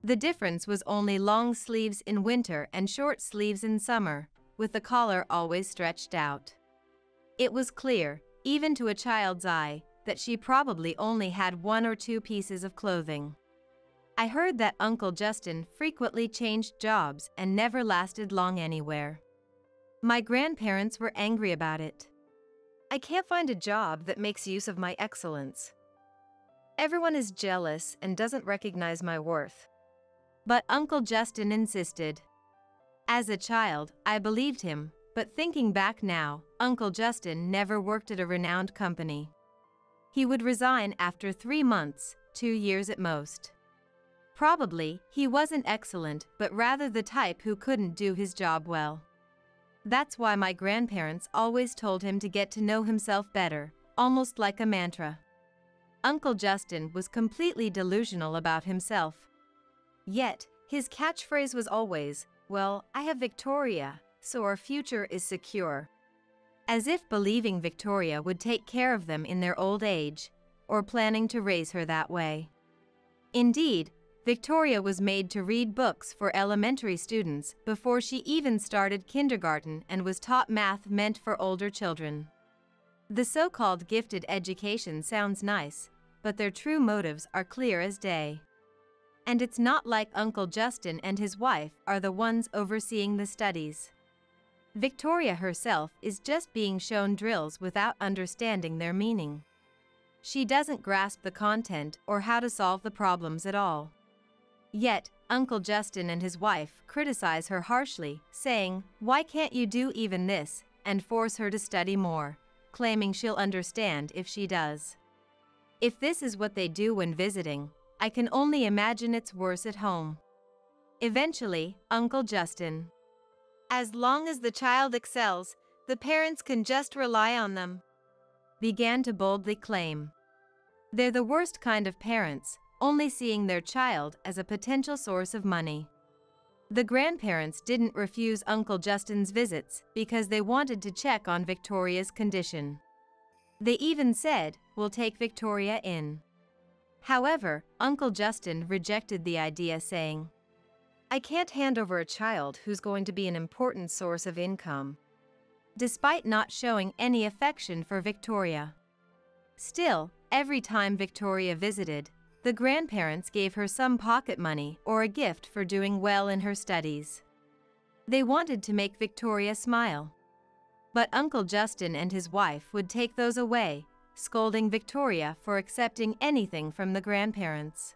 S2: The difference was only long sleeves in winter and short sleeves in summer, with the collar always stretched out. It was clear, even to a child's eye, that she probably only had 1 or 2 pieces of clothing. I heard that Uncle Justin frequently changed jobs and never lasted long anywhere. My grandparents were angry about it.
S1: I can't find a job that makes use of my excellence. Everyone is jealous and doesn't recognize my worth.
S2: But Uncle Justin insisted. As a child, I believed him, but thinking back now, Uncle Justin never worked at a renowned company. He would resign after 3 months, 2 years at most. Probably, he wasn't excellent, but rather the type who couldn't do his job well. That's why my grandparents always told him to get to know himself better, almost like a mantra. Uncle Justin was completely delusional about himself. Yet, his catchphrase was always, "Well, I have Victoria, so our future is secure." As if believing Victoria would take care of them in their old age, or planning to raise her that way. Indeed, Victoria was made to read books for elementary students before she even started kindergarten and was taught math meant for older children. The so-called gifted education sounds nice, but their true motives are clear as day. And it's not like Uncle Justin and his wife are the ones overseeing the studies. Victoria herself is just being shown drills without understanding their meaning. She doesn't grasp the content or how to solve the problems at all. Yet, Uncle Justin and his wife criticize her harshly, saying, "Why can't you do even this?" and force her to study more, claiming she'll understand if she does. If this is what they do when visiting, I can only imagine it's worse at home. Eventually, Uncle Justin.
S1: As long as the child excels, the parents can just rely on them,
S2: began to boldly claim. They're the worst kind of parents, only seeing their child as a potential source of money. The grandparents didn't refuse Uncle Justin's visits because they wanted to check on Victoria's condition. They even said, "We'll take Victoria in." However, Uncle Justin rejected the idea, saying,
S1: "I can't hand over a child who's going to be an important source of income,"
S2: despite not showing any affection for Victoria. Still, every time Victoria visited, the grandparents gave her some pocket money or a gift for doing well in her studies. They wanted to make Victoria smile. But Uncle Justin and his wife would take those away, scolding Victoria for accepting anything from the grandparents.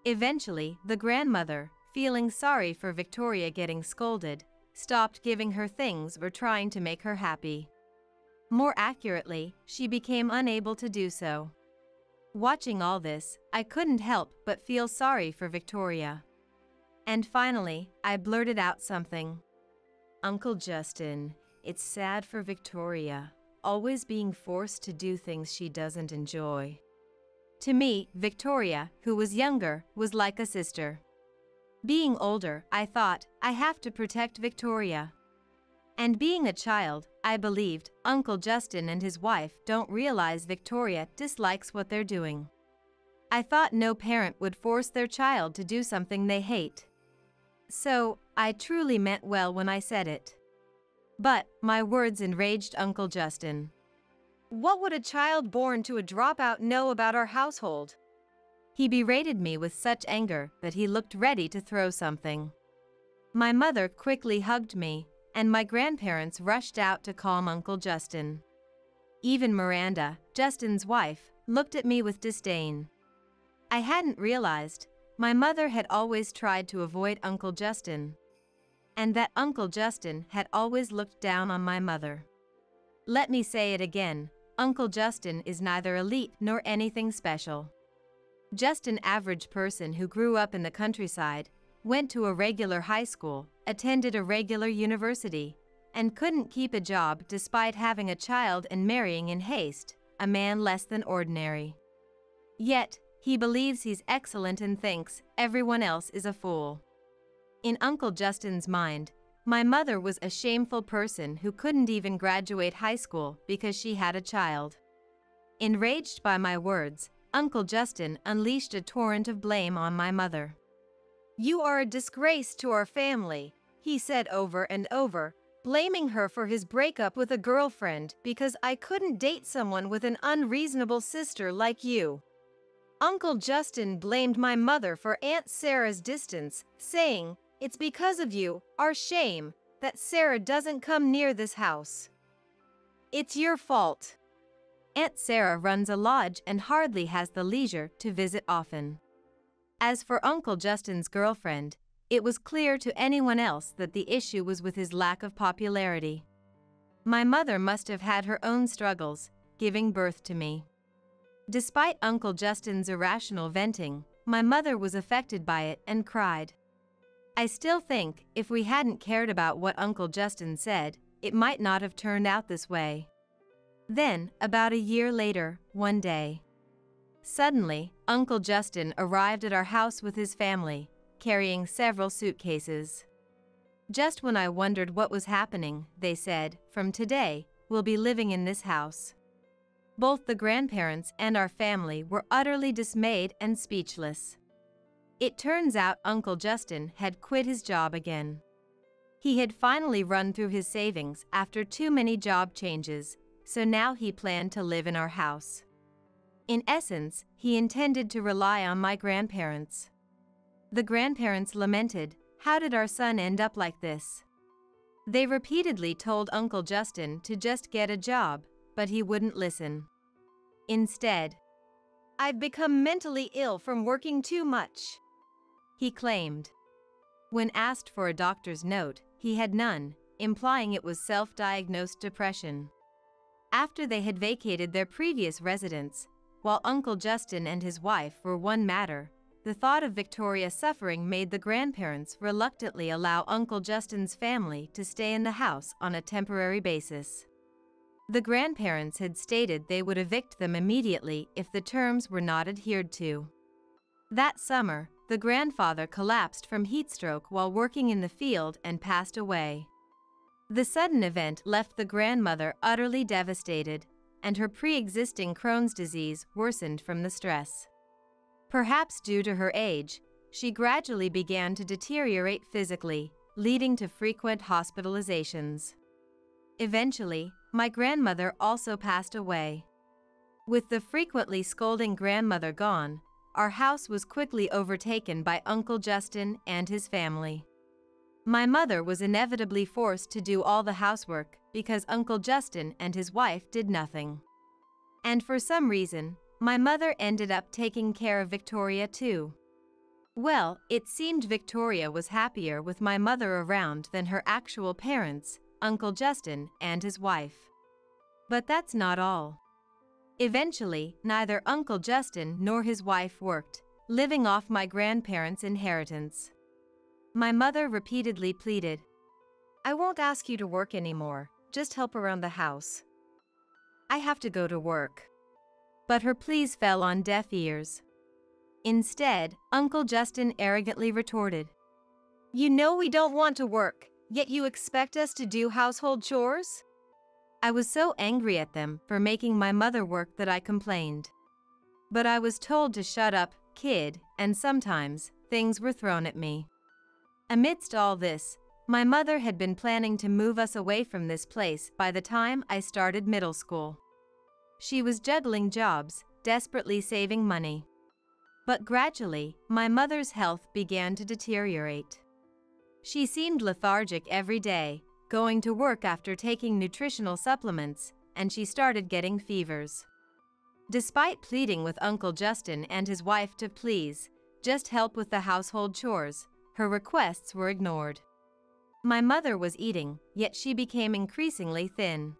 S2: Eventually, the grandmother, feeling sorry for Victoria getting scolded, stopped giving her things or trying to make her happy. More accurately, she became unable to do so. Watching all this, I couldn't help but feel sorry for Victoria. And finally, I blurted out something. "Uncle Justin, it's sad for Victoria, always being forced to do things she doesn't enjoy." To me, Victoria, who was younger, was like a sister. Being older, I thought, I have to protect Victoria. And being a child, I believed Uncle Justin and his wife don't realize Victoria dislikes what they're doing. I thought no parent would force their child to do something they hate. So, I truly meant well when I said it. But my words enraged Uncle Justin.
S1: "What would a child born to a dropout know about our household?"
S2: He berated me with such anger that he looked ready to throw something. My mother quickly hugged me, and my grandparents rushed out to calm Uncle Justin. Even Miranda, Justin's wife, looked at me with disdain. I hadn't realized my mother had always tried to avoid Uncle Justin, and that Uncle Justin had always looked down on my mother. Let me say it again, Uncle Justin is neither elite nor anything special. Just an average person who grew up in the countryside, went to a regular high school, attended a regular university, and couldn't keep a job despite having a child and marrying in haste, a man less than ordinary. Yet, he believes he's excellent and thinks everyone else is a fool. In Uncle Justin's mind, my mother was a shameful person who couldn't even graduate high school because she had a child. Enraged by my words, Uncle Justin unleashed a torrent of blame on my mother.
S1: "You are a disgrace to our family," he said over and over, blaming her for his breakup with a girlfriend because I couldn't date someone with an unreasonable sister like you. Uncle Justin blamed my mother for Aunt Sarah's distance, saying, "It's because of you, our shame, that Sarah doesn't come near this house. It's your fault."
S2: Aunt Sarah runs a lodge and hardly has the leisure to visit often. As for Uncle Justin's girlfriend, it was clear to anyone else that the issue was with his lack of popularity. My mother must have had her own struggles, giving birth to me. Despite Uncle Justin's irrational venting, my mother was affected by it and cried. I still think, if we hadn't cared about what Uncle Justin said, it might not have turned out this way. Then, about a year later, one day, suddenly, Uncle Justin arrived at our house with his family, carrying several suitcases. Just when I wondered what was happening, they said, "From today, we'll be living in this house." Both the grandparents and our family were utterly dismayed and speechless. It turns out Uncle Justin had quit his job again. He had finally run through his savings after too many job changes, so now he planned to live in our house. In essence, he intended to rely on my grandparents. The grandparents lamented, "How did our son end up like this?" They repeatedly told Uncle Justin to just get a job, but he wouldn't listen. Instead,
S1: "I've become mentally ill from working too much,"
S2: he claimed. When asked for a doctor's note, he had none, implying it was self-diagnosed depression. After they had vacated their previous residence, while Uncle Justin and his wife were one matter, the thought of Victoria's suffering made the grandparents reluctantly allow Uncle Justin's family to stay in the house on a temporary basis. The grandparents had stated they would evict them immediately if the terms were not adhered to. That summer, the grandfather collapsed from heatstroke while working in the field and passed away. The sudden event left the grandmother utterly devastated, and her pre-existing Crohn's disease worsened from the stress. Perhaps due to her age, she gradually began to deteriorate physically, leading to frequent hospitalizations. Eventually, my grandmother also passed away. With the frequently scolding grandmother gone, our house was quickly overtaken by Uncle Justin and his family. My mother was inevitably forced to do all the housework because Uncle Justin and his wife did nothing. And for some reason, my mother ended up taking care of Victoria too. Well, it seemed Victoria was happier with my mother around than her actual parents, Uncle Justin and his wife. But that's not all. Eventually, neither Uncle Justin nor his wife worked, living off my grandparents' inheritance. My mother repeatedly pleaded,
S1: "I won't ask you to work anymore, just help around the house. I have to go to work."
S2: But her pleas fell on deaf ears. Instead, Uncle Justin arrogantly retorted,
S1: "You know we don't want to work, yet you expect us to do household chores?"
S2: I was so angry at them for making my mother work that I complained. But I was told to shut up, kid, and sometimes, things were thrown at me. Amidst all this, my mother had been planning to move us away from this place by the time I started middle school. She was juggling jobs, desperately saving money. But gradually, my mother's health began to deteriorate. She seemed lethargic every day, going to work after taking nutritional supplements, and she started getting fevers. Despite pleading with Uncle Justin and his wife to please just help with the household chores, her requests were ignored. My mother was eating, yet she became increasingly thin.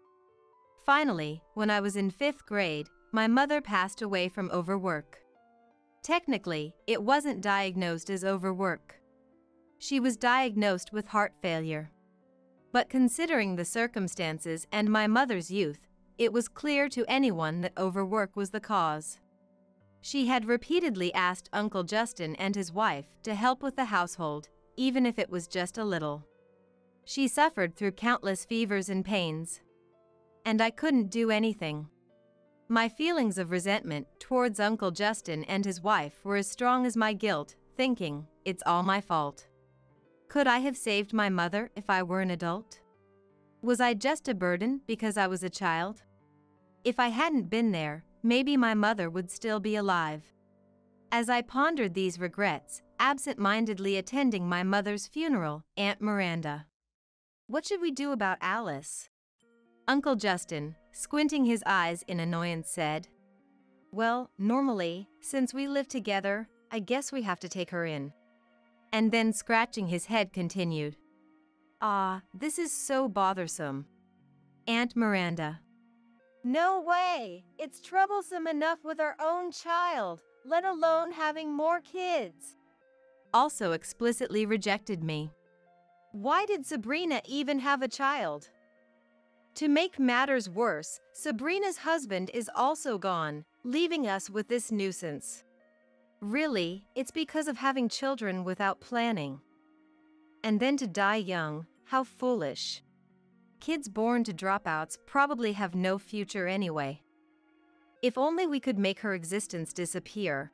S2: Finally, when I was in 5th grade, my mother passed away from overwork. Technically, it wasn't diagnosed as overwork. She was diagnosed with heart failure. But considering the circumstances and my mother's youth, it was clear to anyone that overwork was the cause. She had repeatedly asked Uncle Justin and his wife to help with the household, even if it was just a little. She suffered through countless fevers and pains. And I couldn't do anything. My feelings of resentment towards Uncle Justin and his wife were as strong as my guilt, thinking, it's all my fault. Could I have saved my mother if I were an adult? Was I just a burden because I was a child? If I hadn't been there, maybe my mother would still be alive. As I pondered these regrets, absent-mindedly attending my mother's funeral, Aunt Miranda.
S1: What should we do about Alice?
S2: Uncle Justin, squinting his eyes in annoyance, said,
S1: Well, normally, since we live together, I guess we have to take her in.
S2: And then scratching his head continued,
S1: This is so bothersome.
S2: Aunt Miranda.
S1: No way! It's troublesome enough with our own child, let alone having more kids.
S2: Also explicitly rejected me.
S1: Why did Sabrina even have a child? To make matters worse, Sabrina's husband is also gone, leaving us with this nuisance. Really, it's because of having children without planning. And then to die young, how foolish. Kids born to dropouts probably have no future anyway. If only we could make her existence disappear.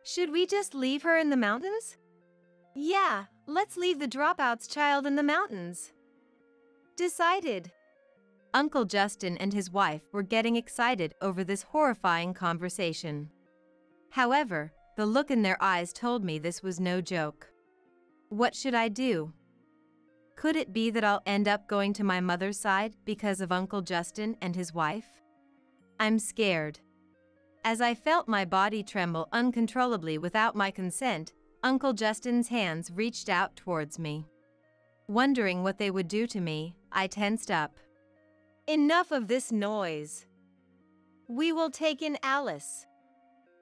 S1: Should we just leave her in the mountains? Yeah, let's leave the dropout's child in the mountains. Decided.
S2: Uncle Justin and his wife were getting excited over this horrifying conversation. However, the look in their eyes told me this was no joke. What should I do? Could it be that I'll end up going to my mother's side because of Uncle Justin and his wife? I'm scared. As I felt my body tremble uncontrollably without my consent, Uncle Justin's hands reached out towards me. Wondering what they would do to me, I tensed up.
S1: Enough of this noise. We will take in Alice.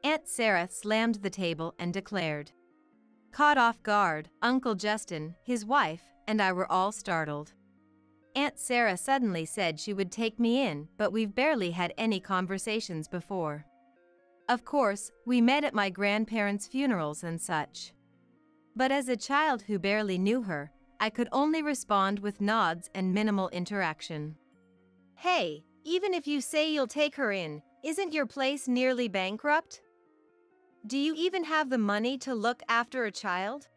S2: Aunt Sarah slammed the table and declared. Caught off guard, Uncle Justin, his wife, and I were all startled. Aunt Sarah suddenly said she would take me in, but we've barely had any conversations before. Of course, we met at my grandparents' funerals and such. But as a child who barely knew her, I could only respond with nods and minimal interaction.
S1: Hey, even if you say you'll take her in, isn't your place nearly bankrupt? Do you even have the money to look after a child?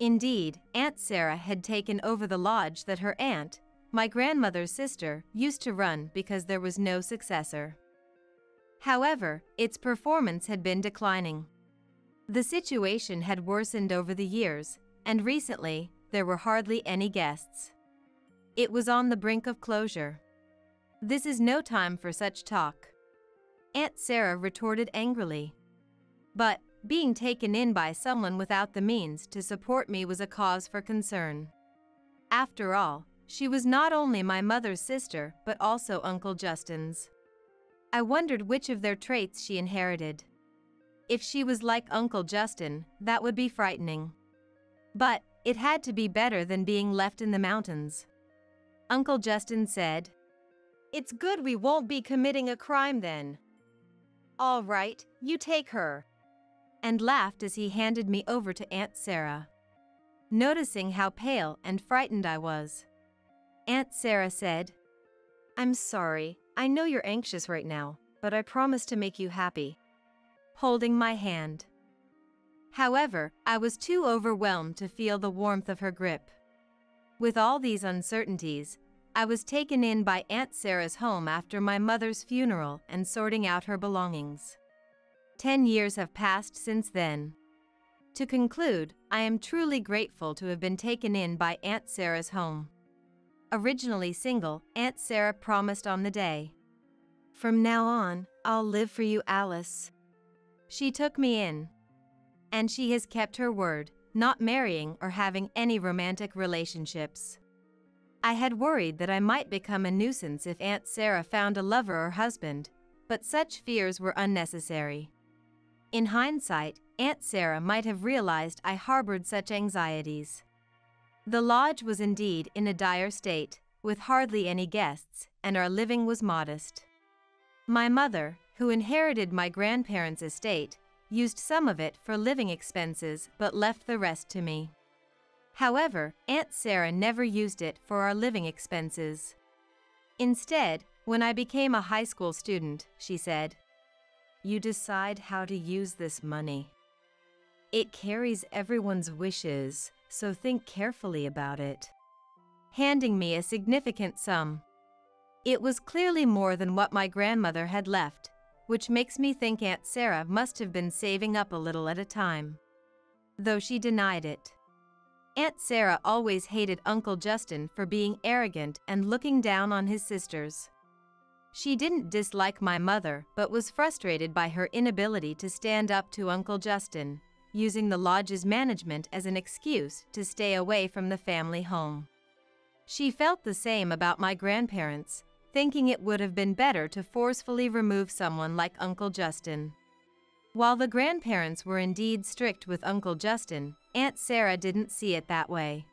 S2: Indeed, Aunt Sarah had taken over the lodge that her aunt, my grandmother's sister, used to run because there was no successor. However, its performance had been declining. The situation had worsened over the years, and recently, there were hardly any guests. It was on the brink of closure. This is no time for such talk, Aunt Sarah retorted angrily. But, being taken in by someone without the means to support me was a cause for concern. After all, she was not only my mother's sister but also Uncle Justin's. I wondered which of their traits she inherited. If she was like Uncle Justin, that would be frightening. But, it had to be better than being left in the mountains. Uncle Justin said,
S1: "It's good we won't be committing a crime then. All right, you take her,"
S2: and laughed as he handed me over to Aunt Sarah. Noticing how pale and frightened I was, Aunt Sarah said,
S1: "I'm sorry, I know you're anxious right now, but I promise to make you happy,"
S2: holding my hand. However, I was too overwhelmed to feel the warmth of her grip. With all these uncertainties, I was taken in by Aunt Sarah's home after my mother's funeral and sorting out her belongings. 10 years have passed since then. To conclude, I am truly grateful to have been taken in by Aunt Sarah's home. Originally single, Aunt Sarah promised on the day,
S1: "From now on, I'll live for you, Alice."
S2: She took me in. And she has kept her word, not marrying or having any romantic relationships. I had worried that I might become a nuisance if Aunt Sarah found a lover or husband, but such fears were unnecessary. In hindsight, Aunt Sarah might have realized I harbored such anxieties. The lodge was indeed in a dire state, with hardly any guests, and our living was modest. My mother, who inherited my grandparents' estate, used some of it for living expenses but left the rest to me. However, Aunt Sarah never used it for our living expenses. Instead, when I became a high school student, she said, "You decide how to use this money. It carries everyone's wishes, so think carefully about it," handing me a significant sum. It was clearly more than what my grandmother had left, which makes me think Aunt Sarah must have been saving up a little at a time, though she denied it. Aunt Sarah always hated Uncle Justin for being arrogant and looking down on his sisters. She didn't dislike my mother but was frustrated by her inability to stand up to Uncle Justin, using the lodge's management as an excuse to stay away from the family home. She felt the same about my grandparents, thinking it would have been better to forcefully remove someone like Uncle Justin. While the grandparents were indeed strict with Uncle Justin, Aunt Sarah didn't see it that way.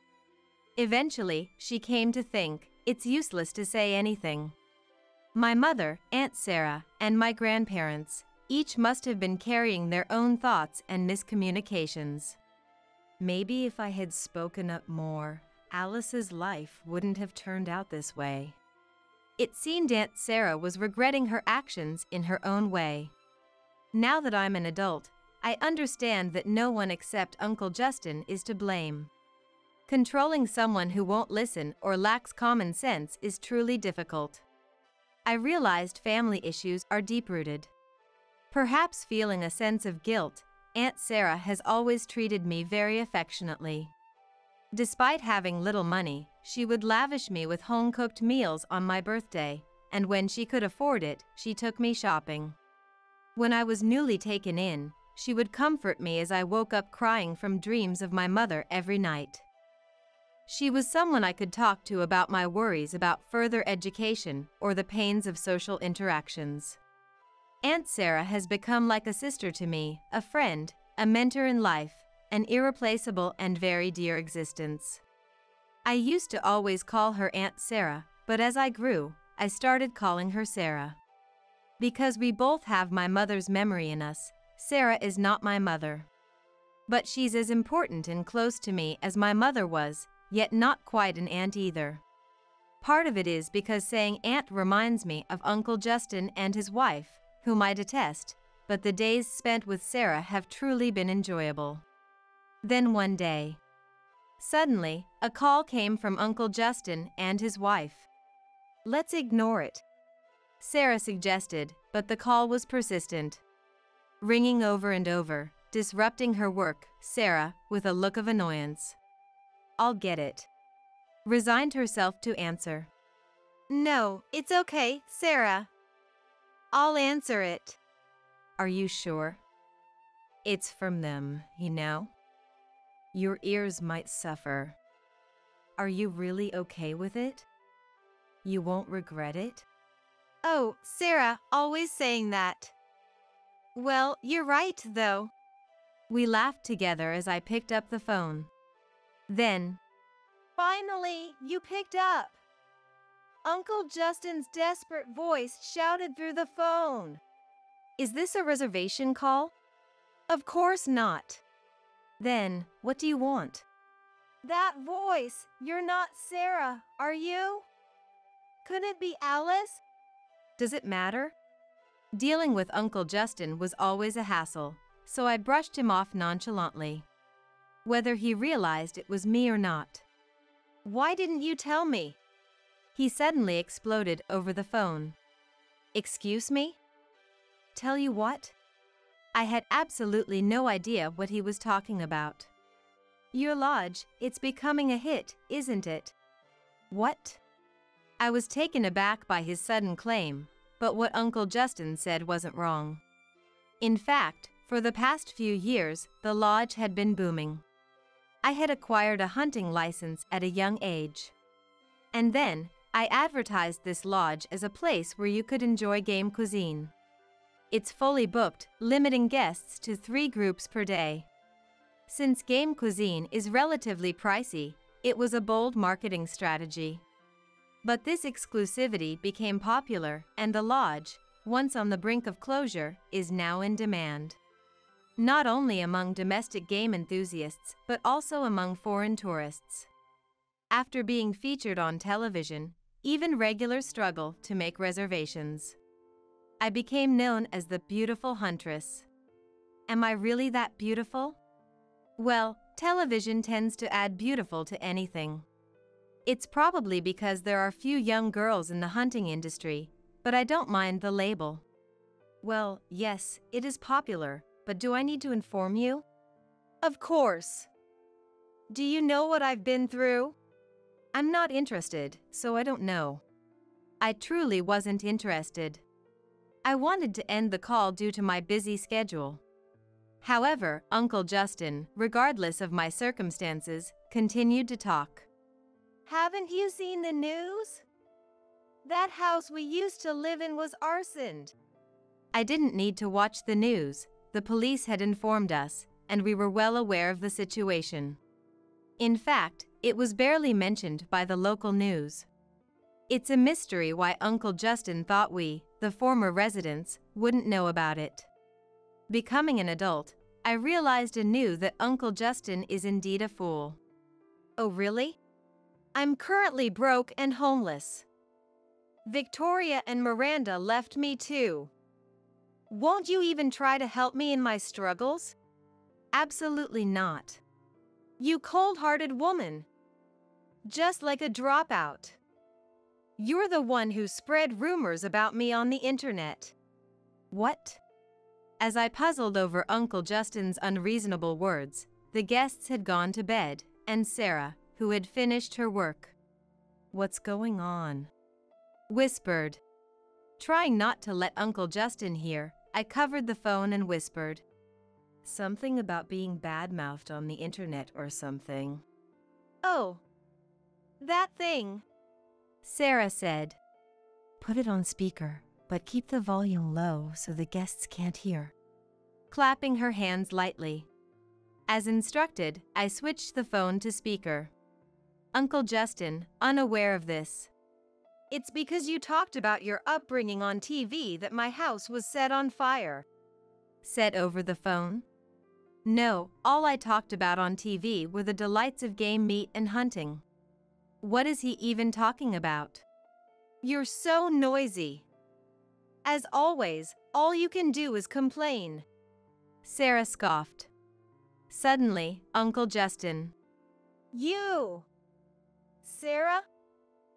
S2: Eventually, she came to think it's useless to say anything. My mother, Aunt Sarah, and my grandparents each must have been carrying their own thoughts and miscommunications. Maybe if I had spoken up more, Alice's life wouldn't have turned out this way. It seemed Aunt Sarah was regretting her actions in her own way. Now that I'm an adult, I understand that no one except Uncle Justin is to blame. Controlling someone who won't listen or lacks common sense is truly difficult. I realized family issues are deep-rooted. Perhaps feeling a sense of guilt, Aunt Sarah has always treated me very affectionately. Despite having little money, she would lavish me with home-cooked meals on my birthday, and when she could afford it, she took me shopping. When I was newly taken in, she would comfort me as I woke up crying from dreams of my mother every night. She was someone I could talk to about my worries about further education or the pains of social interactions. Aunt Sarah has become like a sister to me, a friend, a mentor in life, an irreplaceable and very dear existence. I used to always call her Aunt Sarah, but as I grew, I started calling her Sarah. Because we both have my mother's memory in us, Sarah is not my mother. But she's as important and close to me as my mother was, yet not quite an aunt either. Part of it is because saying aunt reminds me of Uncle Justin and his wife, whom I detest, but the days spent with Sarah have truly been enjoyable. Then one day, suddenly, a call came from Uncle Justin and his wife. "Let's ignore it," Sarah suggested, but the call was persistent. Ringing over and over, disrupting her work, Sarah, with a look of annoyance. "I'll get it," resigned herself to answer.
S1: No, it's okay, Sarah. I'll answer it.
S2: "Are you sure? It's from them, you know. Your ears might suffer. Are you really okay with it? You won't regret it?"
S1: Oh, Sarah, always saying that. Well, you're right, though.
S2: We laughed together as I picked up the phone. Then,
S1: Finally, you picked up. Uncle Justin's desperate voice shouted through the phone.
S2: "Is this a reservation call?"
S1: Of course not.
S2: "Then, what do you want?"
S1: That voice, you're not Sarah, are you? Could it be Alice?
S2: Does it matter? Dealing with Uncle Justin was always a hassle, so I brushed him off nonchalantly, whether he realized it was me or not.
S1: Why didn't you tell me?
S2: He suddenly exploded over the phone. "Excuse me? Tell you what?" I had absolutely no idea what he was talking about. "Your lodge, it's becoming a hit, isn't it?" "What?" I was taken aback by his sudden claim, but what Uncle Justin said wasn't wrong. In fact, for the past few years, the lodge had been booming. I had acquired a hunting license at a young age. And then, I advertised this lodge as a place where you could enjoy game cuisine. It's fully booked, limiting guests to 3 groups per day. Since game cuisine is relatively pricey, It was a bold marketing strategy. But this exclusivity became popular, and the lodge, once on the brink of closure, is now in demand. Not only among domestic game enthusiasts, but also among foreign tourists. After being featured on television, even regulars struggle to make reservations. I became known as the beautiful huntress. Am I really that beautiful? Well, television tends to add beautiful to anything. It's probably because there are few young girls in the hunting industry, but I don't mind the label. Well, yes, it is popular, but do I need to inform you?
S1: Of course. Do you know what I've been through?
S2: I'm not interested, so I don't know. I truly wasn't interested. I wanted to end the call due to my busy schedule. However, Uncle Justin, regardless of my circumstances, continued to talk.
S1: Haven't you seen the news? That house we used to live in was arsoned.
S2: I didn't need to watch the news. The police had informed us, and we were well aware of the situation. In fact, it was barely mentioned by the local news. It's a mystery why Uncle Justin thought we, the former residents, wouldn't know about it. Becoming an adult, I realized anew that Uncle Justin is indeed a fool.
S1: Oh really? I'm currently broke and homeless. Victoria and Miranda left me too. Won't you even try to help me in my struggles?
S2: Absolutely not.
S1: You cold-hearted woman. Just like a dropout. You're the one who spread rumors about me on the internet.
S2: What? As I puzzled over Uncle Justin's unreasonable words, the guests had gone to bed, and Sarah, who had finished her work.
S1: What's going on?
S2: Whispered. Trying not to let Uncle Justin hear, I covered the phone and whispered.
S1: Something about being bad-mouthed on the internet or something.
S2: Oh,
S1: that thing.
S2: Sarah said.
S1: Put it on speaker, but keep the volume low so the guests can't hear.
S2: Clapping her hands lightly. As instructed, I switched the phone to speaker. Uncle Justin, unaware of this.
S1: It's because you talked about your upbringing on TV that my house was set on fire.
S2: Said over the phone. No, all I talked about on TV were the delights of game meat and hunting. What is he even talking about?
S1: You're so noisy. As always, all you can do is complain.
S2: Sarah scoffed. Suddenly, Uncle Justin.
S1: You! Sarah?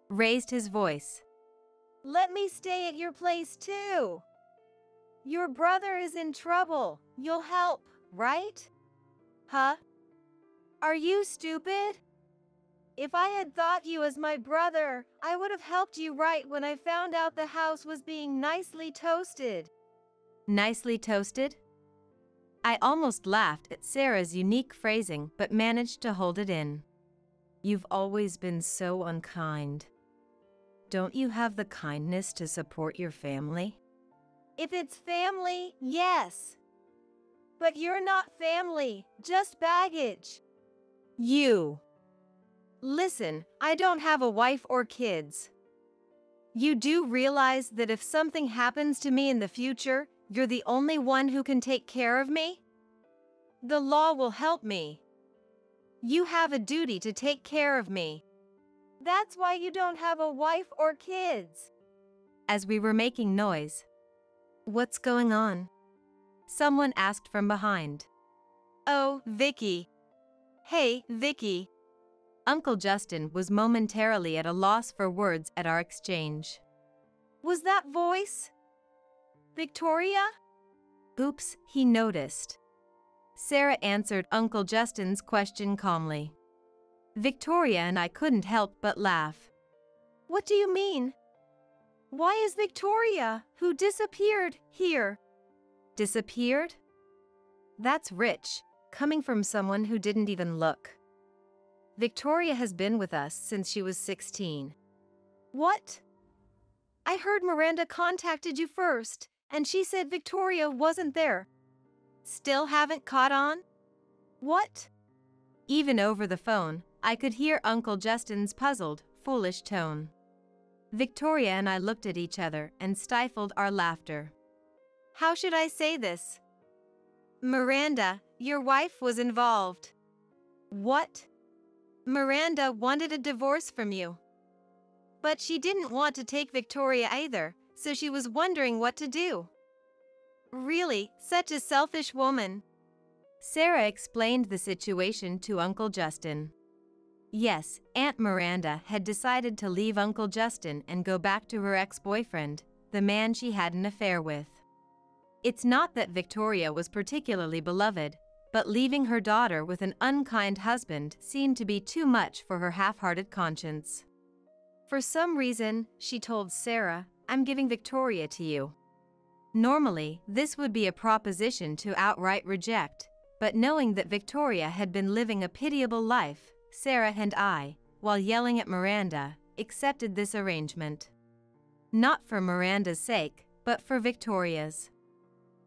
S2: Raised his voice.
S1: Let me stay at your place too. Your brother is in trouble. You'll help, right? Huh? Are you stupid? If I had thought you as my brother, I would have helped you right when I found out the house was being nicely toasted.
S2: Nicely toasted? I almost laughed at Sarah's unique phrasing but managed to hold it in.
S1: You've always been so unkind. Don't you have the kindness to support your family? If it's family, yes. But you're not family, just baggage. You. Listen, I don't have a wife or kids. You do realize that if something happens to me in the future, you're the only one who can take care of me? The law will help me. You have a duty to take care of me. That's why you don't have a wife or kids.
S2: As we were making noise.
S1: What's going on?
S2: Someone asked from behind.
S1: Oh, Vicky. Hey, Vicky.
S2: Uncle Justin was momentarily at a loss for words at our exchange.
S1: Was that voice? Victoria?
S2: Oops, he noticed. Sarah answered Uncle Justin's question calmly. Victoria and I couldn't help but laugh.
S1: What do you mean? Why is Victoria, who disappeared, here?
S2: Disappeared?
S1: That's rich, coming from someone who didn't even look. Victoria has been with us since she was 16. What? I heard Miranda contacted you first, and she said Victoria wasn't there. Still haven't caught on? What?
S2: Even over the phone, I could hear Uncle Justin's puzzled, foolish tone. Victoria and I looked at each other and stifled our laughter.
S1: How should I say this? Miranda, your wife was involved. What? Miranda wanted a divorce from you. But she didn't want to take Victoria either, so she was wondering what to do. Really, such a selfish woman.
S2: Sarah explained the situation to Uncle Justin. Yes, Aunt Miranda had decided to leave Uncle Justin and go back to her ex-boyfriend, the man she had an affair with. It's not that Victoria was particularly beloved, but leaving her daughter with an unkind husband seemed to be too much for her half-hearted conscience.
S1: For some reason, she told Sarah, "I'm giving Victoria to you."
S2: Normally, this would be a proposition to outright reject, but knowing that Victoria had been living a pitiable life, Sarah and I, while yelling at Miranda, accepted this arrangement. Not for Miranda's sake, but for Victoria's.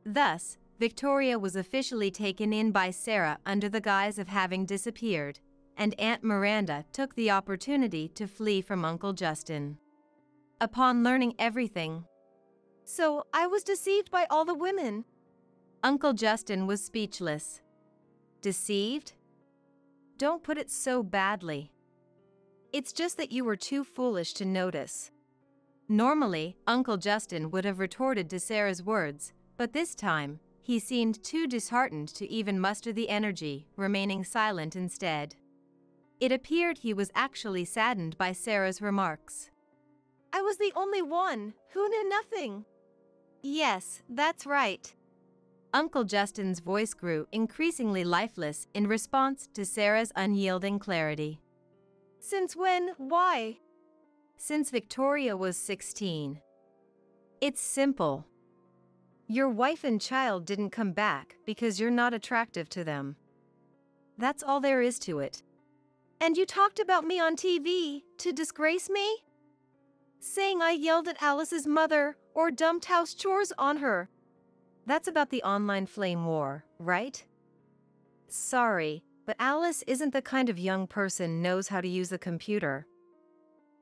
S2: Thus, Victoria was officially taken in by Sarah under the guise of having disappeared, and Aunt Miranda took the opportunity to flee from Uncle Justin. Upon learning everything,
S1: So I was deceived by all the women.
S2: Uncle Justin was speechless. Deceived? Don't put it so badly.
S1: It's just that you were too foolish to notice.
S2: Normally, Uncle Justin would have retorted to Sarah's words, but this time, he seemed too disheartened to even muster the energy, remaining silent instead. It appeared he was actually saddened by Sarah's remarks.
S1: I was the only one who knew nothing. Yes, that's right.
S2: Uncle Justin's voice grew increasingly lifeless in response to Sarah's unyielding clarity.
S1: Since when? Why?
S2: Since Victoria was 16. It's simple.
S1: Your wife and child didn't come back because you're not attractive to them. That's all there is to it. And you talked about me on TV to disgrace me? Saying I yelled at Alice's mother or dumped house chores on her. That's about the online flame war, right? Sorry, but Alice isn't the kind of young person knows how to use a computer.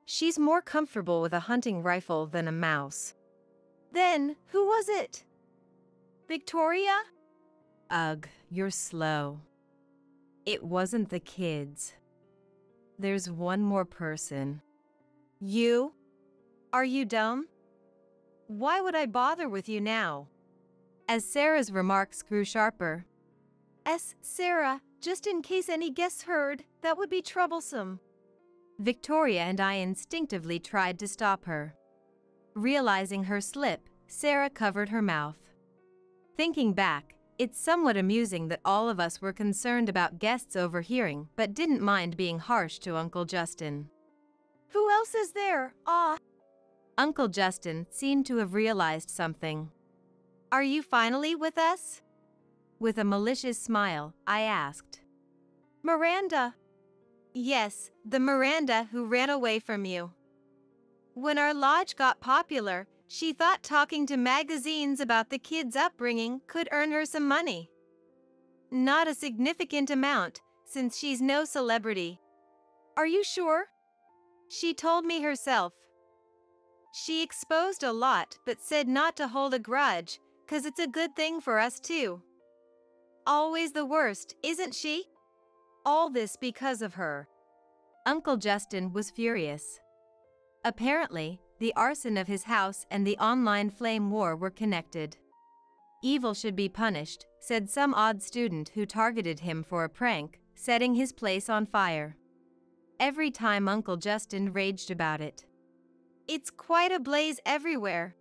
S1: She's more comfortable with a hunting rifle than a mouse. Then, who was it? Victoria?
S2: Ugh, you're slow. It wasn't the kids. There's one more person.
S1: You? Are you dumb? Why would I bother with you now?
S2: As Sarah's remarks grew sharper.
S1: Sarah, just in case any guests heard, that would be troublesome.
S2: Victoria and I instinctively tried to stop her. Realizing her slip, Sarah covered her mouth. Thinking back, it's somewhat amusing that all of us were concerned about guests overhearing but didn't mind being harsh to Uncle Justin.
S1: Who else is there?
S2: Uncle Justin seemed to have realized something.
S1: Are you finally with us?
S2: With a malicious smile, I asked.
S1: Miranda. Yes, the Miranda who ran away from you. When our lodge got popular, she thought talking to magazines about the kids' upbringing could earn her some money. Not a significant amount, since she's no celebrity. Are you sure? She told me herself. She exposed a lot but said not to hold a grudge, 'cause it's a good thing for us too. Always the worst, isn't she? All this because of her.
S2: Uncle Justin was furious. Apparently, the arson of his house and the online flame war were connected. Evil should be punished, said some odd student who targeted him for a prank, setting his place on fire. Every time Uncle Justin raged about it.
S1: It's quite a blaze everywhere.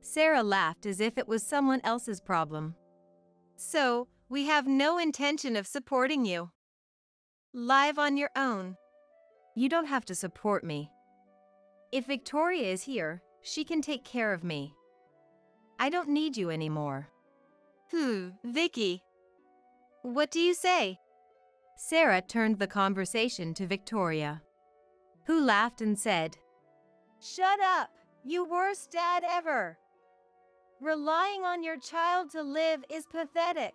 S2: Sarah laughed as if it was someone else's problem.
S1: So, we have no intention of supporting you. Live on your own.
S2: You don't have to support me. If Victoria is here, she can take care of me. I don't need you anymore.
S1: Vicky. What do you say?
S2: Sarah turned the conversation to Victoria, who laughed and said,
S1: Shut up, you worst dad ever. Relying on your child to live is pathetic.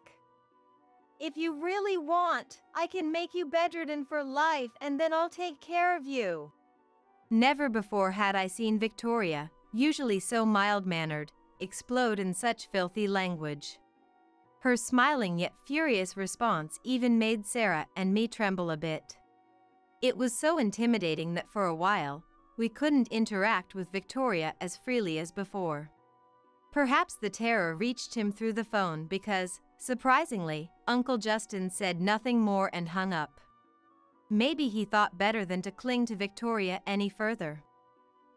S1: If you really want, I can make you bedridden for life and then I'll take care of you.
S2: Never before had I seen Victoria, usually so mild-mannered, explode in such filthy language. Her smiling yet furious response even made Sarah and me tremble a bit. It was so intimidating that for a while, we couldn't interact with Victoria as freely as before. Perhaps the terror reached him through the phone because, surprisingly, Uncle Justin said nothing more and hung up. Maybe he thought better than to cling to Victoria any further.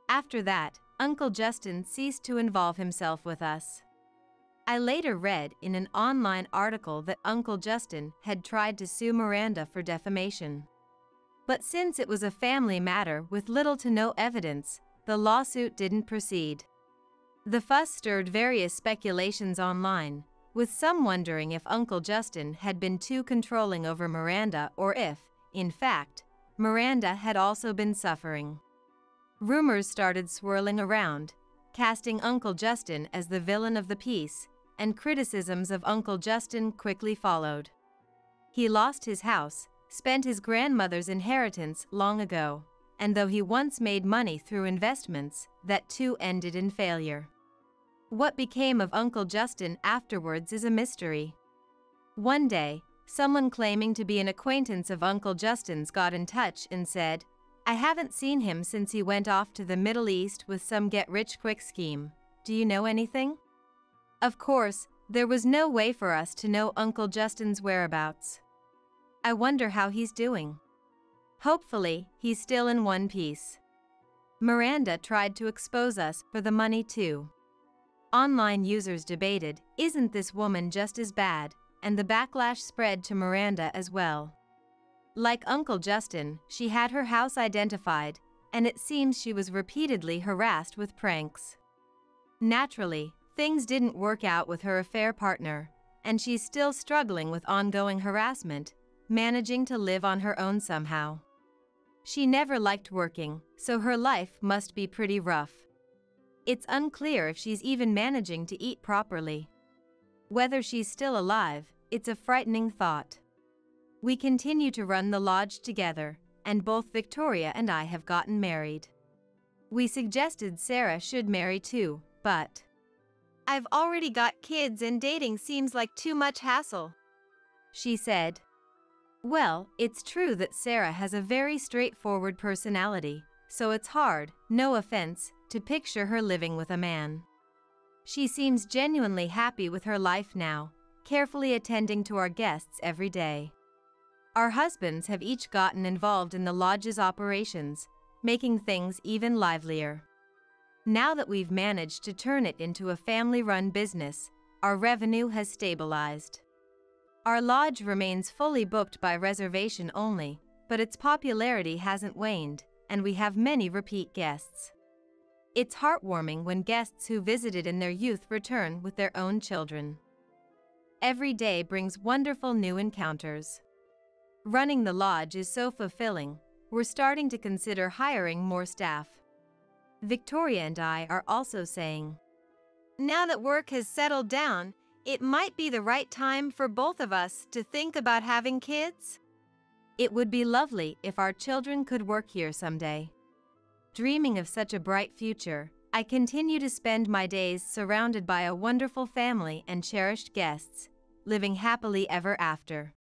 S2: After that, Uncle Justin ceased to involve himself with us. I later read in an online article that Uncle Justin had tried to sue Miranda for defamation. But since it was a family matter with little to no evidence, the lawsuit didn't proceed. The fuss stirred various speculations online, with some wondering if Uncle Justin had been too controlling over Miranda or if, in fact, Miranda had also been suffering. Rumors started swirling around, casting Uncle Justin as the villain of the piece, and criticisms of Uncle Justin quickly followed. He lost his house, spent his grandmother's inheritance long ago, and though he once made money through investments, that too ended in failure. What became of Uncle Justin afterwards is a mystery. One day, someone claiming to be an acquaintance of Uncle Justin's got in touch and said, "I haven't seen him since he went off to the Middle East with some get-rich-quick scheme. Do you know anything?" Of course, there was no way for us to know Uncle Justin's whereabouts. I wonder how he's doing. Hopefully, he's still in one piece. Miranda tried to expose us for the money too. Online users debated, "Isn't this woman just as bad?" and the backlash spread to Miranda as well. Like Uncle Justin, she had her house identified, and it seems she was repeatedly harassed with pranks. Naturally, things didn't work out with her affair partner, and she's still struggling with ongoing harassment, managing to live on her own somehow. She never liked working, so her life must be pretty rough. It's unclear if she's even managing to eat properly. Whether she's still alive, it's a frightening thought. We continue to run the lodge together, and both Victoria and I have gotten married. We suggested Sarah should marry too, but
S1: I've already got kids and dating seems like too much hassle,
S2: she said. Well, it's true that Sarah has a very straightforward personality, so it's hard, no offense, to picture her living with a man. She seems genuinely happy with her life now, carefully attending to our guests every day. Our husbands have each gotten involved in the lodge's operations, making things even livelier. Now that we've managed to turn it into a family-run business, our revenue has stabilized. Our lodge remains fully booked by reservation only, but its popularity hasn't waned, and we have many repeat guests. It's heartwarming when guests who visited in their youth return with their own children. Every day brings wonderful new encounters. Running the lodge is so fulfilling, we're starting to consider hiring more staff. Victoria and I are also saying,
S1: now that work has settled down, it might be the right time for both of us to think about having kids.
S2: It would be lovely if our children could work here someday. Dreaming of such a bright future, I continue to spend my days surrounded by a wonderful family and cherished guests, living happily ever after.